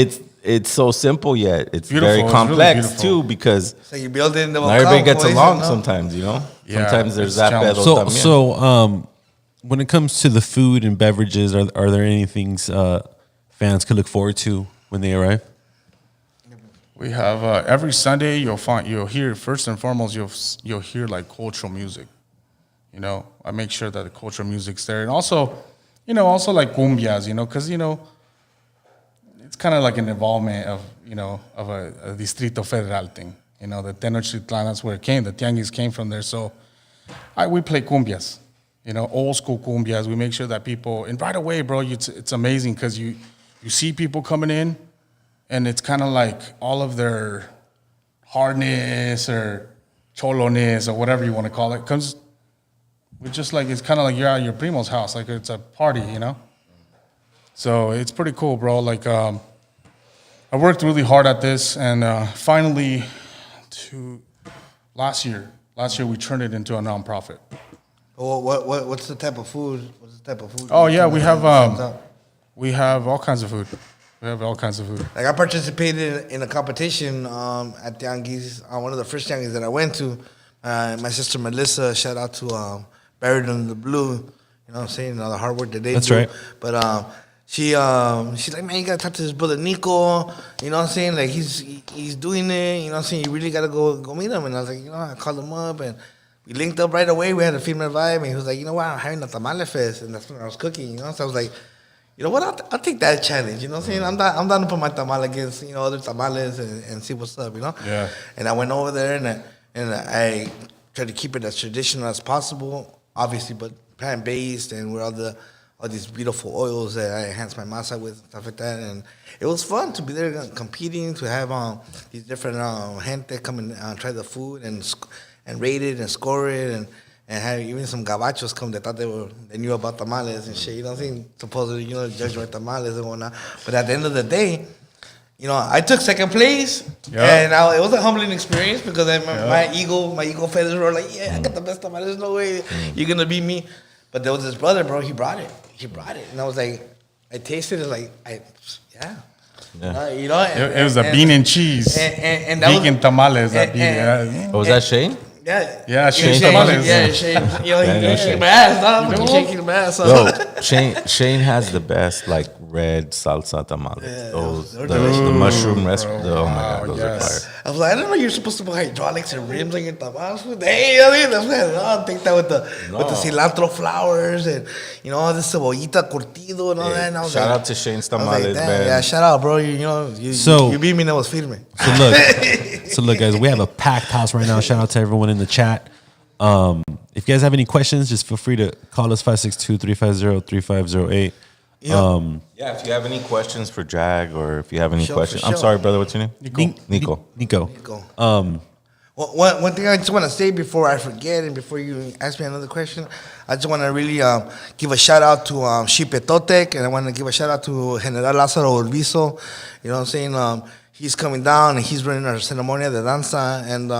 It's so simple yet it's Beautiful. very It's complex really beautiful. too because so you build it in the not everybody gets along no? sometimes, you know. Yeah, Sometimes there's it's that challenging. pedo también. So when it comes to the food and beverages, are there any things fans could look forward to when they arrive? we have every Sunday you'll hear first and foremost you'll hear like cultural music. You know, I make sure that the cultural music's there, and also like cumbias, you know, because it's kind of like an involvement of a Distrito Federal thing. You know, the Tenochtitlan, that's where it came. The Tianguis came from there. So we play cumbias, you know, old school cumbias. We make sure that people, and right away, bro, it's amazing because you see people coming in, and it's kind of like all of their hardness or choloness or whatever you want to call it comes. We're just like, it's kind of like you're at your primo's house, like it's a party, you know? So it's pretty cool, bro. Like, I worked really hard at this, and finally, last year we turned it into a nonprofit. Well, what's the type of food? What's the type of food? Oh yeah, we have all kinds of food. We have all kinds of food. Like I participated in a competition at Tianguis, one of the first Tianguis that I went to. My sister Melissa, shout out to Buried in the Blue. You know what I'm saying? All the hard work that they do. That's right. But she's like, man, you gotta talk to this brother Nico. You know what I'm saying? Like he's doing it. You know what I'm saying? You really gotta go meet him. And I was like, I called him up and we linked up right away. We had a female vibe, and he was like, you know what? I'm having a tamale fest, and that's when I was cooking. You know, so I was like, you know what? I'll take that challenge. You know what I'm saying? I'm down to put my tamale against other tamales and see what's up. You know? Yeah. And I went over there and I tried to keep it as traditional as possible, obviously, but plant based and with all the all these beautiful oils that I enhance my masa with and stuff like that. And it was fun to be there competing, to have these different gente come and try the food and rate it and score it, and have even some gabachos come that thought they knew about tamales and shit. You know what I'm saying? Supposedly, judge my tamales and whatnot. But at the end of the day, I took second place, and it was a humbling experience because my ego feathers were like, I got the best tamales. There's no way you're gonna beat me. But there was this brother, bro. He brought it, and I was like, I tasted it, like, yeah. It was a bean and cheese, and vegan tamales. Was that Shane? Yeah, Shane tamales. Yeah, Shane. He's shaking my ass, dog. He's shaking my ass. Yo, Shane has the best red salsa tamales. Yeah, the mushroom recipe. Oh my god, those are fire. I was like, I didn't know you're supposed to put hydraulics and rims on your tamales. Hey, I think that with the cilantro flowers and all this cebollita curtido and all that. And I was shout out to Shane's tamales, man. Yeah, shout out, bro. You beat me. That was firme. So look, guys, we have a packed house right now. Shout out to everyone in the chat. If you guys have any questions, just feel free to call us 562-350-3508. If you have any questions for Jag, or if you have any questions, I'm sorry, brother. What's your name? Nico. One thing I just want to say before I forget and before you ask me another question, I just want to really give a shout out to Xipetotec, and I want to give a shout out to General Lázaro Urbizo. You know what I'm saying? He's coming down and he's running our ceremonia de danza, and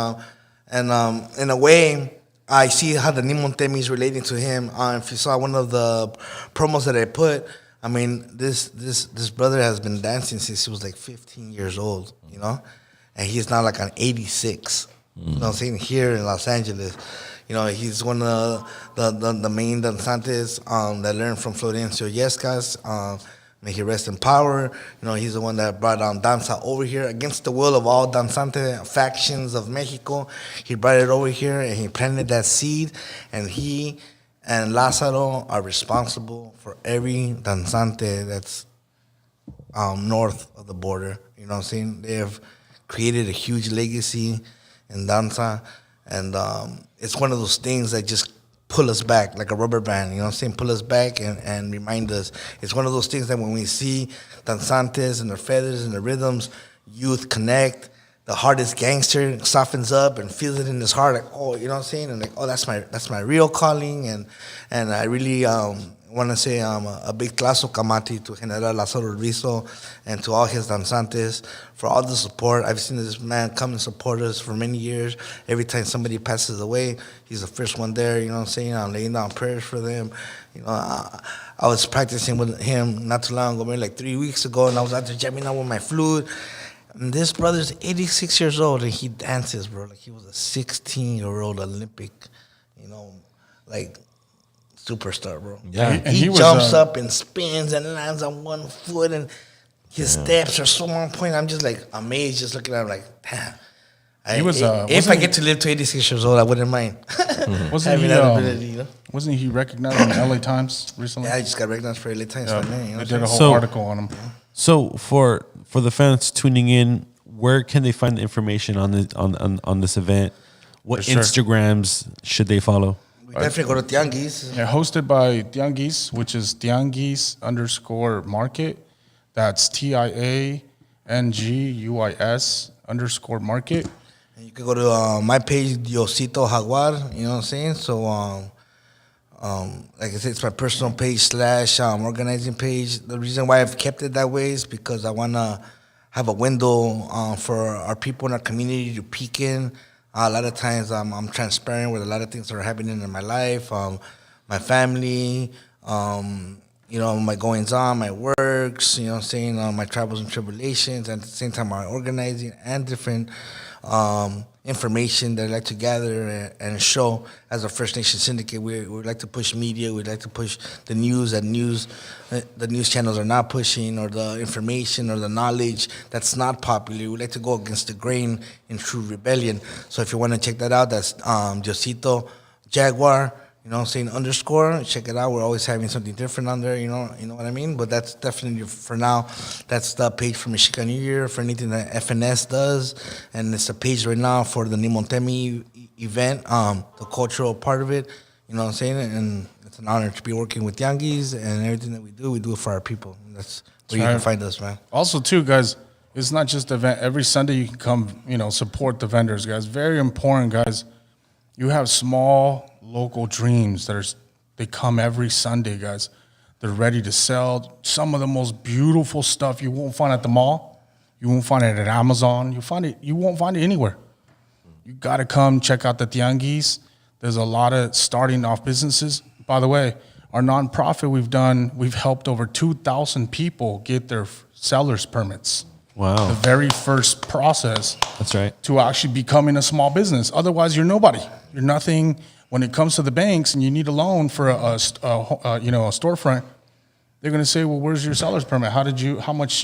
in a way, I see how the Nemontemi is relating to him. If you saw one of the promos that I put, I mean, this brother has been dancing since he was like 15 years old, and he's now like an 86. You know what I'm saying? Here in Los Angeles, he's one of the main danzantes that learned from Florencio Yescas. May he rest in power. He's the one that brought danza over here against the will of all danzante factions of Mexico. He brought it over here and he planted that seed, and he and Lázaro are responsible for every danzante that's north of the border. You know what I'm saying? They have created a huge legacy in danza, and it's one of those things that just pull us back like a rubber band, you know what I'm saying? Pull us back and remind us. It's one of those things that when we see danzantes and their feathers and their rhythms, youth connect. The hardest gangster softens up and feels it in his heart, like, oh, you know what I'm saying? And like, oh, that's my real calling. And I really want to say a big tlazo kamati to General Lázaro Urbizo and to all his danzantes for all the support. I've seen this man come and support us for many years. Every time somebody passes away, he's the first one there, you know what I'm saying? I'm laying down prayers for them. I was practicing with him not too long ago, maybe like 3 weeks ago, and I was out there jamming out with my flute. And this brother's 86 years old, and he dances, bro, like he was a 16-year-old Olympic, like superstar, bro. Yeah, and he jumps up and spins and lands on one foot, and his steps are so on point. I'm just like amazed, just looking at him, like, damn. If I get to live to 86 years old, I wouldn't mind. Wasn't he recognized in the LA Times recently? Yeah, I just got recognized for LA Times. They did a whole article on him. So for the fans tuning in, where can they find the information on this event? What Instagrams should they follow? Definitely go to Tianguis. Yeah, hosted by Tianguis, which is Tianguis_market. That's TIANGUIS _market. And you can go to my page, Diosito Jaguar. You know what I'm saying? So, like I said, it's my personal page / organizing page. The reason why I've kept it that way is because I want to have a window for our people in our community to peek in. A lot of times I'm transparent with a lot of things that are happening in my life, my family, my goings on, my works, you know what I'm saying, my travels and tribulations, and at the same time my organizing and different information that I like to gather and show as a First Nation syndicate. We like to push media, we like to push the news that the news channels are not pushing, or the information or the knowledge that's not popular. We like to go against the grain in true rebellion. So if you want to check that out, that's Diosito Jaguar, you know what I'm saying, _. Check it out. We're always having something different on there, you know what I mean? But that's definitely, for now, that's the page for Mexican New Year, for anything that FNS does. And it's a page right now for the Nemontemi event, the cultural part of it, you know what I'm saying? And it's an honor to be working with Tianguis, and everything that we do it for our people. And that's where you right. can find us, man. Also, too, guys, it's not just the event. Every Sunday you can come, support the vendors, guys. Very important, guys. You have small local dreams they come every Sunday, guys. They're ready to sell some of the most beautiful stuff you won't find at the mall. You won't find it at Amazon. You won't find it anywhere. You got to come check out the Tianguis. There's a lot of starting off businesses. By the way, our nonprofit we've helped over 2,000 people get their seller's permits. Wow. The very first process. That's right. To actually becoming a small business. Otherwise, you're nobody. You're nothing. When it comes to the banks and you need a loan for a storefront, they're going to say, well, where's your seller's permit? How much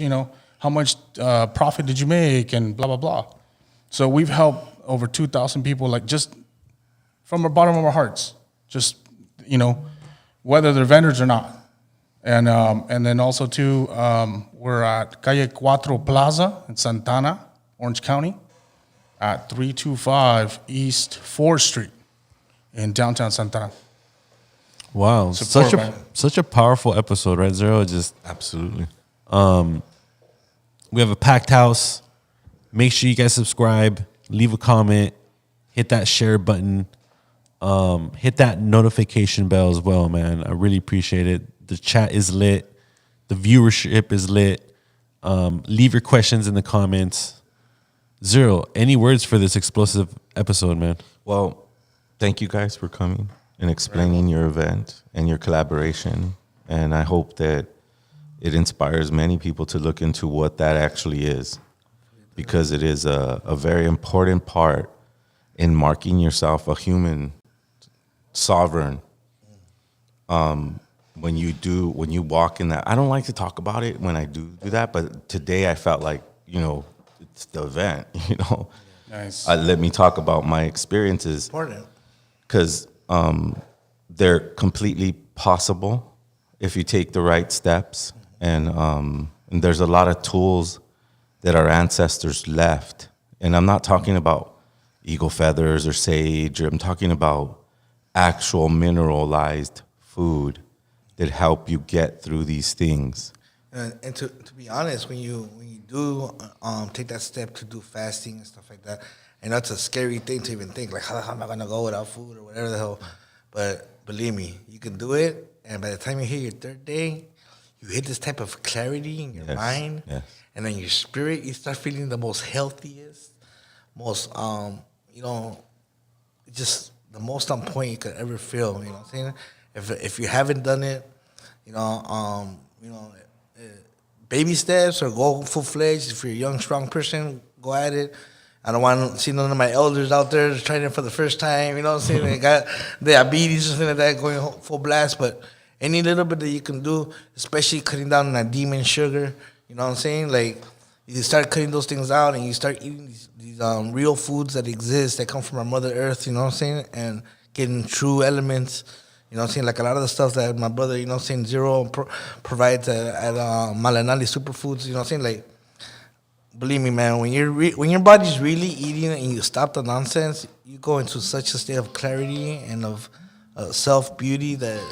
profit did you make? And blah, blah, blah. So we've helped over 2,000 people, like just from the bottom of our hearts, just, whether they're vendors or not. And then also too, we're at Calle Cuatro Plaza in Santana, Orange County, at 325 East 4th Street in downtown Santana. Wow, such a powerful episode, right, Zero? Just absolutely. We have a packed house. Make sure you guys subscribe, leave a comment, hit that share button, hit that notification bell as well, man. I really appreciate it. The chat is lit. The viewership is lit. Leave your questions in the comments. Zero, any words for this explosive episode, man? Well, thank you guys for coming and explaining your event and your collaboration. And I hope that it inspires many people to look into what that actually is, because it is a very important part in marking yourself a human sovereign. When you walk in that, I don't like to talk about it when I do that, but today I felt like, it's the event, Nice. Let me talk about my experiences. Important. Because they're completely possible if you take the right steps. And there's a lot of tools that our ancestors left. And I'm not talking about eagle feathers or sage. I'm talking about actual mineralized food that help you get through these things. And to be honest, when you do take that step to do fasting and stuff like that, and that's a scary thing to even think, like, how am I going to go without food or whatever the hell? But believe me, you can do it, and by the time you hit your third day, you hit this type of clarity in your mind, and then your spirit, you start feeling the most healthiest, most, just the most on point you could ever feel, you know what I'm saying? If you haven't done it, baby steps or go full-fledged. If you're a young, strong person, go at it. I don't want to see none of my elders out there trying it for the first time, you know what I'm saying? They got diabetes or something like that going full blast. But any little bit that you can do, especially cutting down on that demon sugar, you know what I'm saying? Like, you start cutting those things out and you start eating these real foods that exist, that come from our Mother Earth, you know what I'm saying? And getting true elements. You know what I'm saying? Like a lot of the stuff that my brother, you know what I'm saying, Zero provides at Malanali Superfoods, you know what I'm saying? Like, believe me, man, when your body's really eating and you stop the nonsense, you go into such a state of clarity and of self-beauty that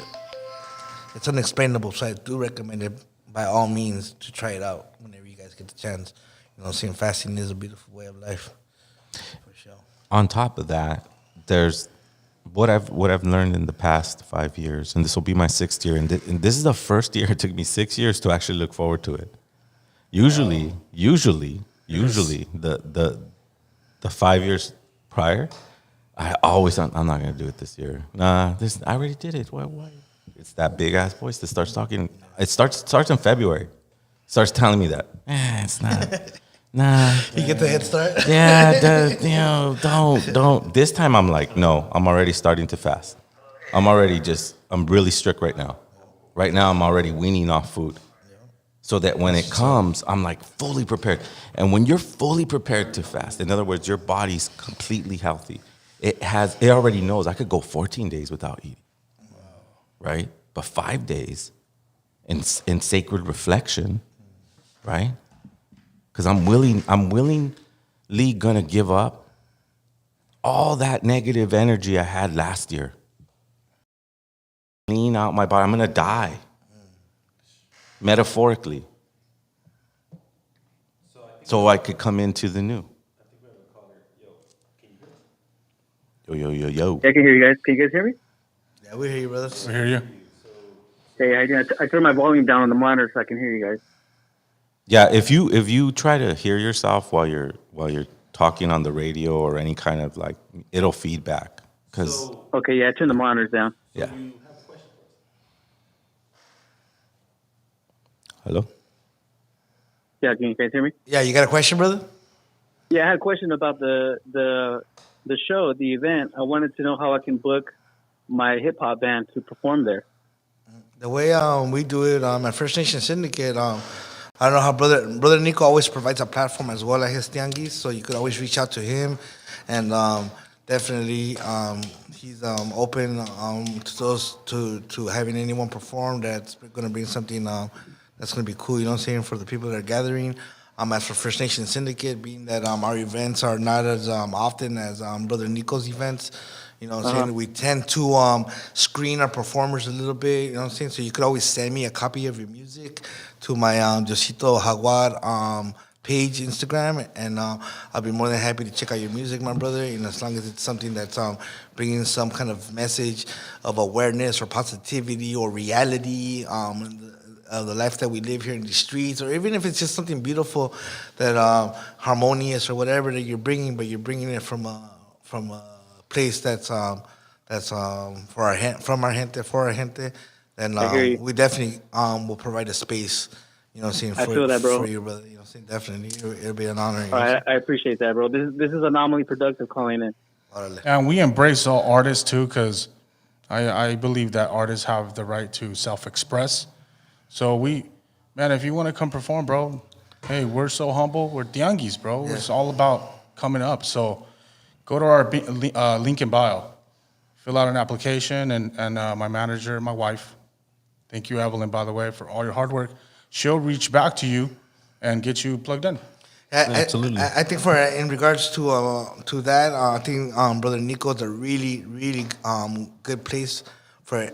it's unexplainable. So I do recommend it by all means to try it out whenever you guys get the chance. You know what I'm saying? Fasting is a beautiful way of life, for sure. On top of that, there's what I've learned in the past 5 years, and this will be my 6th year, and this is the first year it took me 6 years to actually look forward to it. Usually, the 5 years prior, I always thought, I'm not gonna do it this year. Nah, I already did it. Why? It's that big ass voice that starts talking. It starts in February. Starts telling me that. It's not. Nah. You get the head start? Yeah, don't. This time I'm like, no, I'm already starting to fast. I'm really strict right now. Right now I'm already weaning off food. So that when it comes, I'm like fully prepared. And when you're fully prepared to fast, in other words, your body's completely healthy. It already knows I could go 14 days without eating. Right? But 5 days in sacred reflection, right? Because I'm willingly gonna give up all that negative energy I had last year. clean out my body. I'm going to die. Metaphorically. So I could come into the new. Yo, yo, yo, yo. Yeah, I can hear you guys. Can you guys hear me? Yeah, we hear you, brother. We hear you. Hey, I turned my volume down on the monitor so I can hear you guys. Yeah, if you try to hear yourself while you're talking on the radio or any kind of like, it'll feedback. Cause Okay, yeah, I turned the monitors down. yeah. Hello? Yeah, can you guys hear me? Yeah, you got a question, brother? Yeah, I had a question about the show, the event. I wanted to know how I can book my hip hop band to perform there. The way we do it at First Nation Syndicate, I don't know how brother Nico always provides a platform as well at his Tianguis, so you could always reach out to him, and definitely he's open to those to having anyone perform that's going to bring something that's going to be cool. You know what I'm saying, for the people that are gathering. As for First Nation Syndicate, being that our events are not as often as Brother Nico's events, you know what I'm saying, we tend to screen our performers a little bit, you know what I'm saying, so you could always send me a copy of your music to my Josito Jaguar page, Instagram, and I'll be more than happy to check out your music, my brother, and as long as it's something that's bringing some kind of message of awareness or positivity or reality, the life that we live here in the streets, or even if it's just something beautiful that harmonious or whatever that you're bringing, but you're bringing it from a place that's for our gente, then we definitely will provide a space. You know what I'm saying? I feel that, bro. For you, brother. You know what I'm saying? Definitely, it'll be an honor. All right, I appreciate that, bro. This is Anomaly Productive calling in. And we embrace all artists too, because I believe that artists have the right to self-express. So if you want to come perform, bro, hey, we're so humble. We're Tianguis, bro. Yeah. It's all about coming up. So go to our link in bio, fill out an application, and my manager, my wife, thank you, Evelyn, by the way, for all your hard work. She'll reach back to you and get you plugged in. Absolutely. I think in regards to that, I think Brother Nico is a really, really good place for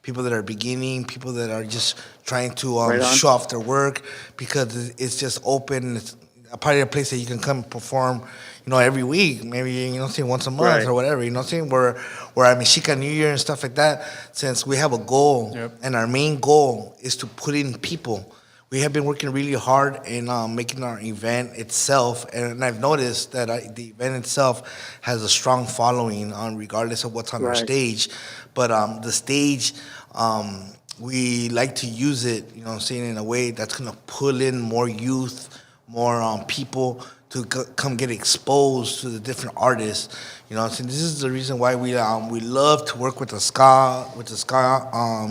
people that are beginning, people that are just trying to show off their work, because it's just open. It's probably a place that you can come perform, every week, maybe, once a month or whatever, We're at Mexican New Year and stuff like that, since we have a goal, and our main goal is to put in people. We have been working really hard in making our event itself, and I've noticed that the event itself has a strong following regardless of what's on our stage. But the stage, we like to use it, in a way that's going to pull in more youth, more people to come get exposed to the different artists. This is the reason why we love to work with the ska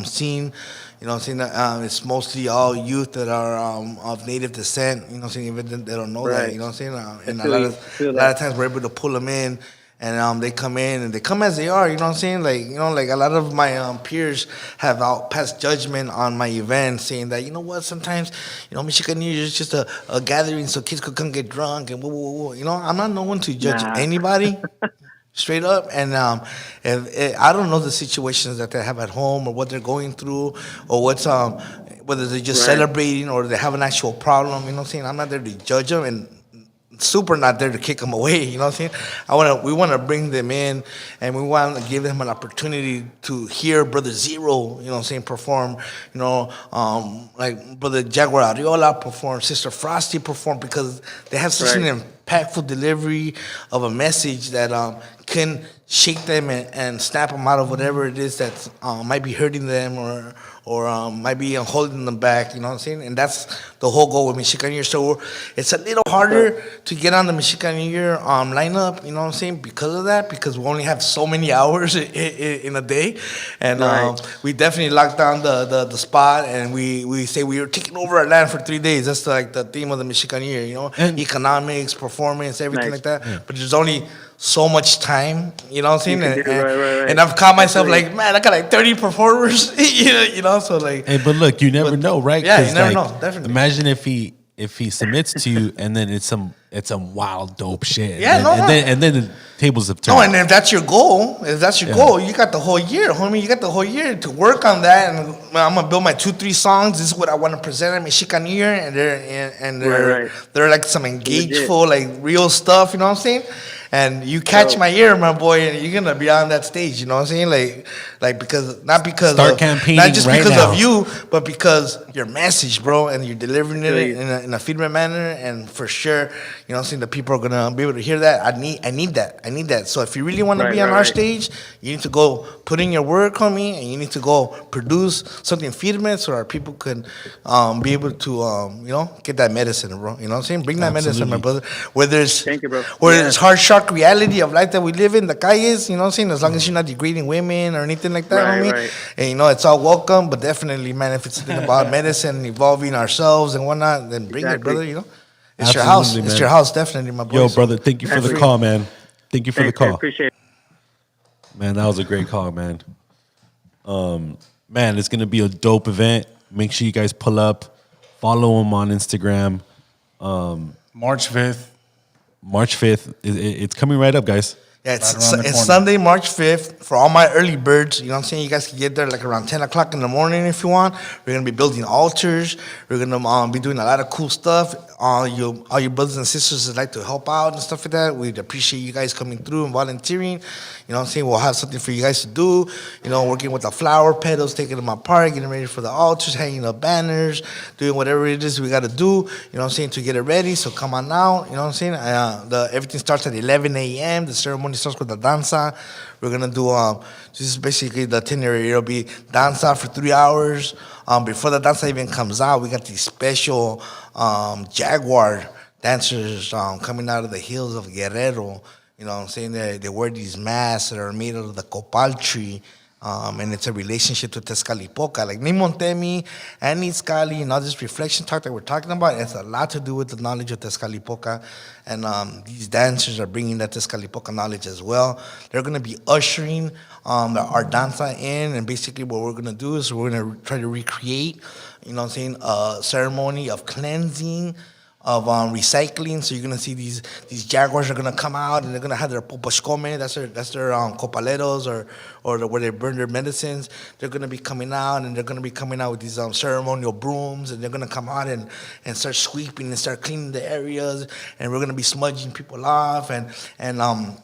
scene. It's mostly all youth that are of Native descent. Even they don't know that. And a lot of times we're able to pull them in. And they come in, and they come as they are, Like a lot of my peers have passed judgment on my event, saying that, sometimes, Michigan New Year is just a gathering so kids could come get drunk and whoa. I'm not no one to judge anybody, straight up. And I don't know the situations that they have at home or what they're going through or what's, whether they're just celebrating or they have an actual problem, I'm not there to judge them, and super not there to kick them away, we want to bring them in, and we want to give them an opportunity to hear Brother Zero, perform, like Brother Jaguar Ariola perform, Sister Frosty perform, because they have such an impactful delivery of a message that can shake them and snap them out of whatever it is that might be hurting them or might be holding them back, And that's the whole goal with Mexican Year. So it's a little harder to get on the Mexican Year lineup, because of that, because we only have so many hours in a day. And we definitely locked down the spot, and we say we are taking over our land for 3 days. That's like the theme of the Mexican Year, economics, performance, everything like that. But there's only so much time, And I've caught myself like, man, I got like 30 performers, so like. Hey, but look, you never know, right? Yeah, you never know, definitely. Imagine if he if he submits to you and then it's some wild dope shit. Yeah, and then the tables have turned. No, and if that's your goal, you got the whole year, homie. You got the whole year to work on that. And I'm gonna build my 2-3 songs. This is what I want to present at Mexican Year, and they're like some engageful, like real stuff. You know what I'm saying? And you catch my ear, my boy, and you're gonna be on that stage. You know what I'm saying? Like because not because not just because of you, but because your message, bro, and you're delivering it in a feedback manner. And for sure, you know what I'm saying, the people are gonna be able to hear that. I need that. So if you really want to be on our stage, you need to go put in your work, homie, and you need to go produce something feedback so our people can be able to get that medicine, bro. You know what I'm saying? Bring that medicine, my brother. Whether it's it's hard shock reality of life that we live in, the calles, you know what I'm saying? As long as you're not degrading women or anything like that, homie. And it's all welcome, but definitely, man, if it's something about medicine, evolving ourselves and whatnot, then bring it, brother, It's your house. Man. It's your house, definitely, my boy. Yo, brother, thank you for the call, man. Thank you for the call. I appreciate it. Man, that was a great call, man. Man, it's gonna be a dope event. Make sure you guys pull up. Follow him on Instagram. March 5th. March 5th. It's coming right up, guys. Yeah, it's Sunday, March 5th. For all my early birds, you know what I'm saying? You guys can get there like around 10 o'clock in the morning if you want. We're going to be building altars. We're going to be doing a lot of cool stuff. All your brothers and sisters that like to help out and stuff like that, we'd appreciate you guys coming through and volunteering. You know what I'm saying? We'll have something for you guys to do. Working with the flower petals, taking them apart, getting ready for the altars, hanging up banners, doing whatever it is we got to do, you know what I'm saying, to get it ready. So come on out, you know what I'm saying? Everything starts at 11 a.m. The ceremony starts with the danza. We're going to do, this is basically the itinerary. It'll be danza for 3 hours. Before the danza even comes out, we got these special jaguar dancers coming out of the hills of Guerrero. You know what I'm saying? They wear these masks that are made out of the copal tree. And it's a relationship to Tezcatlipoca. Like Nemontemi and Itzcali and all this reflection talk that we're talking about, it's a lot to do with the knowledge of Tezcatlipoca. And these dancers are bringing that Tezcatlipoca knowledge as well. They're going to be ushering our danza in. And basically what we're going to do is we're going to try to recreate, you know what I'm saying, a ceremony of cleansing, of recycling. So you're gonna see these jaguars are gonna come out and they're gonna have their poposhcome, that's their copaleros or where they burn their medicines. They're gonna be coming out and they're gonna be coming out with these ceremonial brooms, and they're gonna come out and start sweeping and start cleaning the areas, and we're gonna be smudging people off, and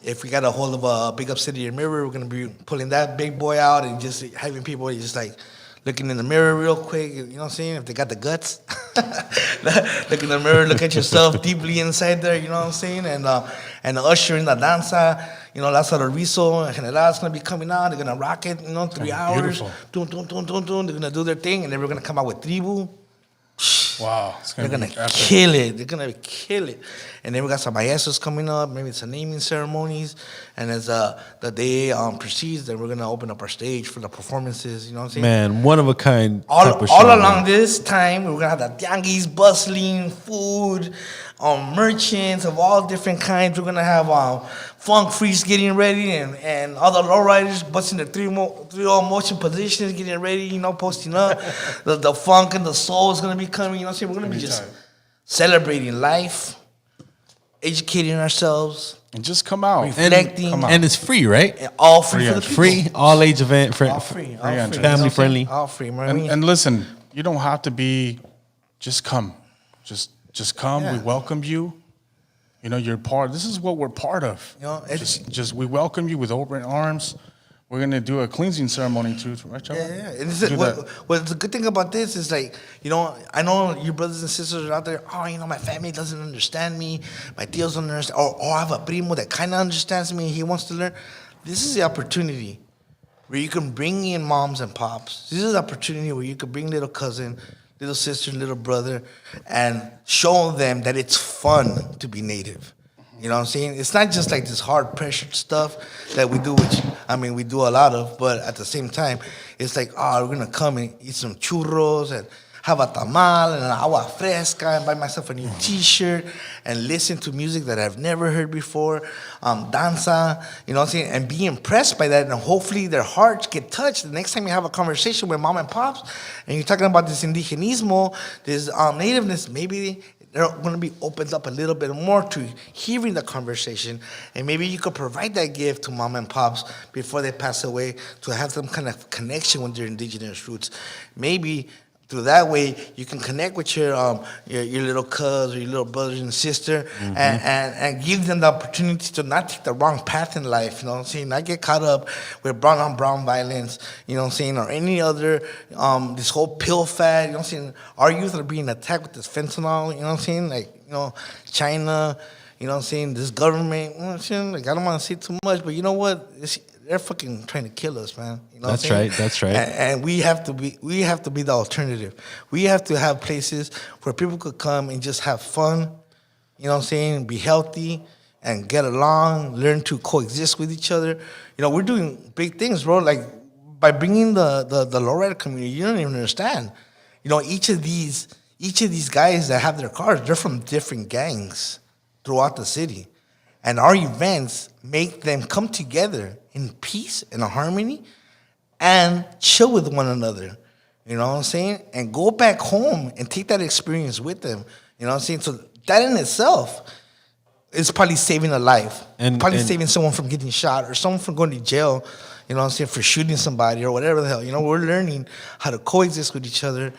if we got a hold of a big obsidian mirror, we're gonna be pulling that big boy out and just having people just like looking in the mirror real quick, you know what I'm saying? If they got the guts, look in the mirror, look at yourself deeply inside there, you know what I'm saying? And the usher in the danza, Lazo Rizo and General is going to be coming out. They're going to rock it, 3 hours. They're going to do their thing, and then we're going to come out with Tribu. Wow. They're going to kill it. They're going to kill it. And then we got some maestros coming up. Maybe it's a naming ceremonies. And as the day proceeds, then we're going to open up our stage for the performances. You know what I'm saying? Man, one of a kind. All along this time, we're going to have the Tianguis bustling, food, merchants of all different kinds. We're going to have funk freaks getting ready and all the lowriders busting their three motion positions, getting ready, posting up. the funk and the soul is going to be coming. You know what I'm saying? We're going to be just celebrating life, educating ourselves, and just come out, reflecting, and it's free, right? And all free for the people. Free, all age event, all free, family friendly, all free. And listen, you don't have to be. Just come, just come. Yeah. We welcome you. You're part. This is what we're part of. Just we welcome you with open arms. We're gonna do a cleansing ceremony too, right, Chava? Yeah. And the good thing about this is I know your brothers and sisters are out there. My family doesn't understand me. My tios don't understand. Or I have a primo that kind of understands me. He wants to learn. This is the opportunity where you can bring in moms and pops. This is the opportunity where you can bring little cousin, little sister, little brother, and show them that it's fun to be native. You know what I'm saying? It's not just like this hard pressured stuff that we do, which, we do a lot of, but at the same time, it's like, we're going to come and eat some churros and have a tamal and an agua fresca and buy myself a new t-shirt and listen to music that I've never heard before, danza, you know what I'm saying, and be impressed by that, and hopefully their hearts get touched. The next time you have a conversation with mom and pops and you're talking about this indigenismo, this nativeness, maybe they're going to be opened up a little bit more to hearing the conversation, and maybe you could provide that gift to mom and pops before they pass away to have some kind of connection with their indigenous roots. Maybe through that way you can connect with your little cuz or your little brothers and sister, and give them the opportunity to not take the wrong path in life, you know what I'm saying? Not get caught up with brown on brown violence, you know what I'm saying, or any other this whole pill fad, you know what I'm saying? Our youth are being attacked with this fentanyl, you know what I'm saying? Like, you know, China, you know what I'm saying, this government, you know what I'm saying? Like, I don't want to say too much, but you know what? They're fucking trying to kill us, man. You know That's right. That's right. And we have to be the alternative. We have to have places where people could come and just have fun, you know what I'm saying, be healthy and get along, learn to coexist with each other. You know, we're doing big things, bro. Like by bringing the lowrider community, you don't even understand. You know, each of these guys that have their cars, they're from different gangs throughout the city. And our events make them come together in peace and harmony and chill with one another. You know what I'm saying? And go back home and take that experience with them. You know what I'm saying? So that in itself is probably saving a life. And saving someone from getting shot or someone from going to jail, you know what I'm saying, for shooting somebody or whatever the hell. You know, we're learning how to coexist with each other.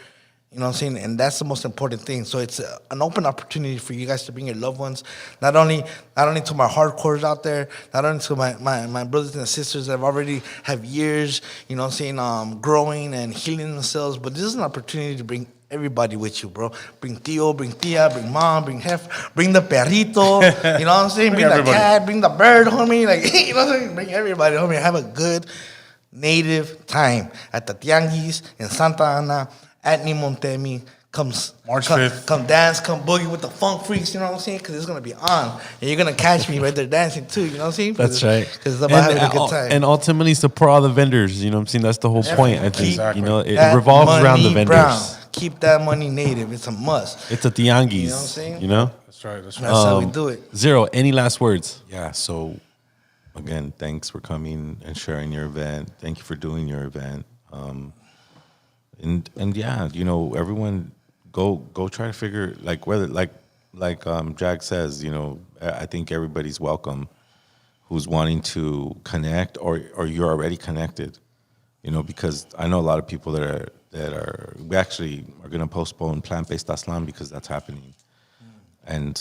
You know what I'm saying? And that's the most important thing. So it's an open opportunity for you guys to bring your loved ones, not only to my hardcores out there, not only to my brothers and sisters that already have years, you know what I'm saying, growing and healing themselves, but this is an opportunity to bring everybody with you, bro. Bring Tio, bring Tia, bring Mom, bring Hef, bring the perrito, you know what I'm saying? Bring the cat, bring the bird, homie. Like, you know what I'm saying? Bring everybody, homie. Have a good native time at the Tianguis in Santa Ana, at Nemontemi. March 5th. Come dance, come boogie with the funk freaks, you know what I'm saying? Because it's going to be on. And you're going to catch me right there dancing too, you know what I'm saying? That's right. Because it's about having a good time. And ultimately support all the vendors, you know what I'm saying? That's the whole point. I think, you know, it revolves around the vendors. Brown. Keep that money native. It's a must. It's a Tianguis, you know what I'm saying? You know? That's right. That's how we do it. Zero, any last words? Yeah, so again, thanks for coming and sharing your event. Thank you for doing your event. And yeah, you know, everyone go try to figure whether Jag says, you know, I think everybody's welcome who's wanting to connect or you're already connected, you know, because I know a lot of people we actually are going to postpone plant-based Aslan because that's happening. And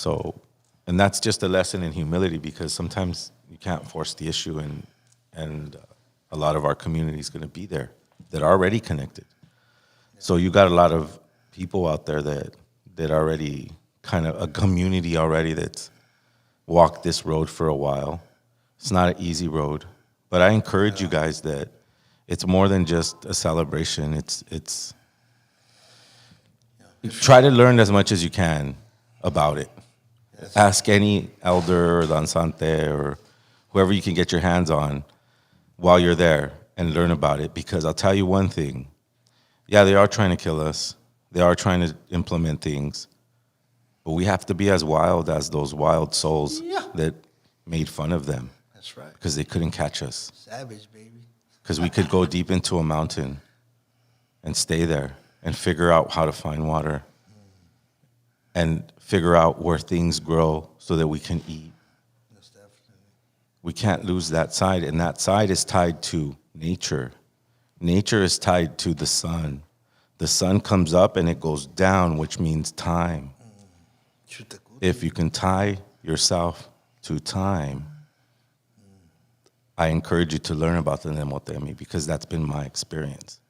that's just a lesson in humility, because sometimes you can't force the issue, and a lot of our community is going to be there that are already connected. So you got a lot of people out there that already kind of a community already that's walked this road for a while. It's not an easy road, but I encourage you guys that it's more than just a celebration. It's try to learn as much as you can about it. Ask any elder or danzante or whoever you can get your hands on while you're there and learn about it, because I'll tell you one thing. Yeah, they are trying to kill us. They are trying to implement things. But we have to be as wild as those wild souls that made fun of them. That's right. Because they couldn't catch us. Savage, baby. Because we could go deep into a mountain and stay there and figure out how to find water and figure out where things grow so that we can eat. Yes, definitely. We can't lose that side, and that side is tied to nature. Nature is tied to the sun. The sun comes up and it goes down, which means time. If you can tie yourself to time, I encourage you to learn about the Nemontemi, because that's been my experience.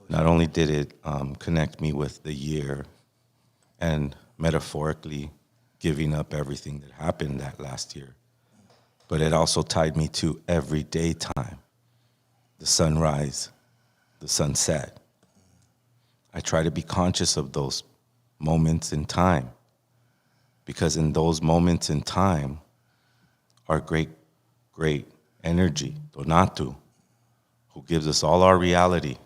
Not only did it connect me with the year and metaphorically giving up everything that happened that last year, but it also tied me to everyday time. The sunrise, the sunset. I try to be conscious of those moments in time, because in those moments in time are great energy, Donatu, who gives us all our reality.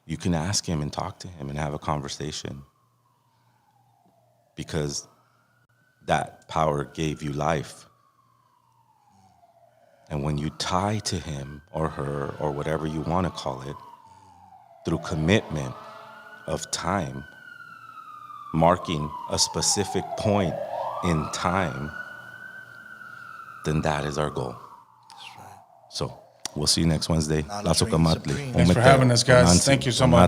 You can ask him and talk to him and have a conversation, because that power gave you life. And when you tie to him or her or whatever you want to call it, through commitment of time, marking a specific point in time, then that is our goal. That's right. So we'll see you next Wednesday. Knowledge reigns supreme. Thanks for having us, guys. Thank you so much.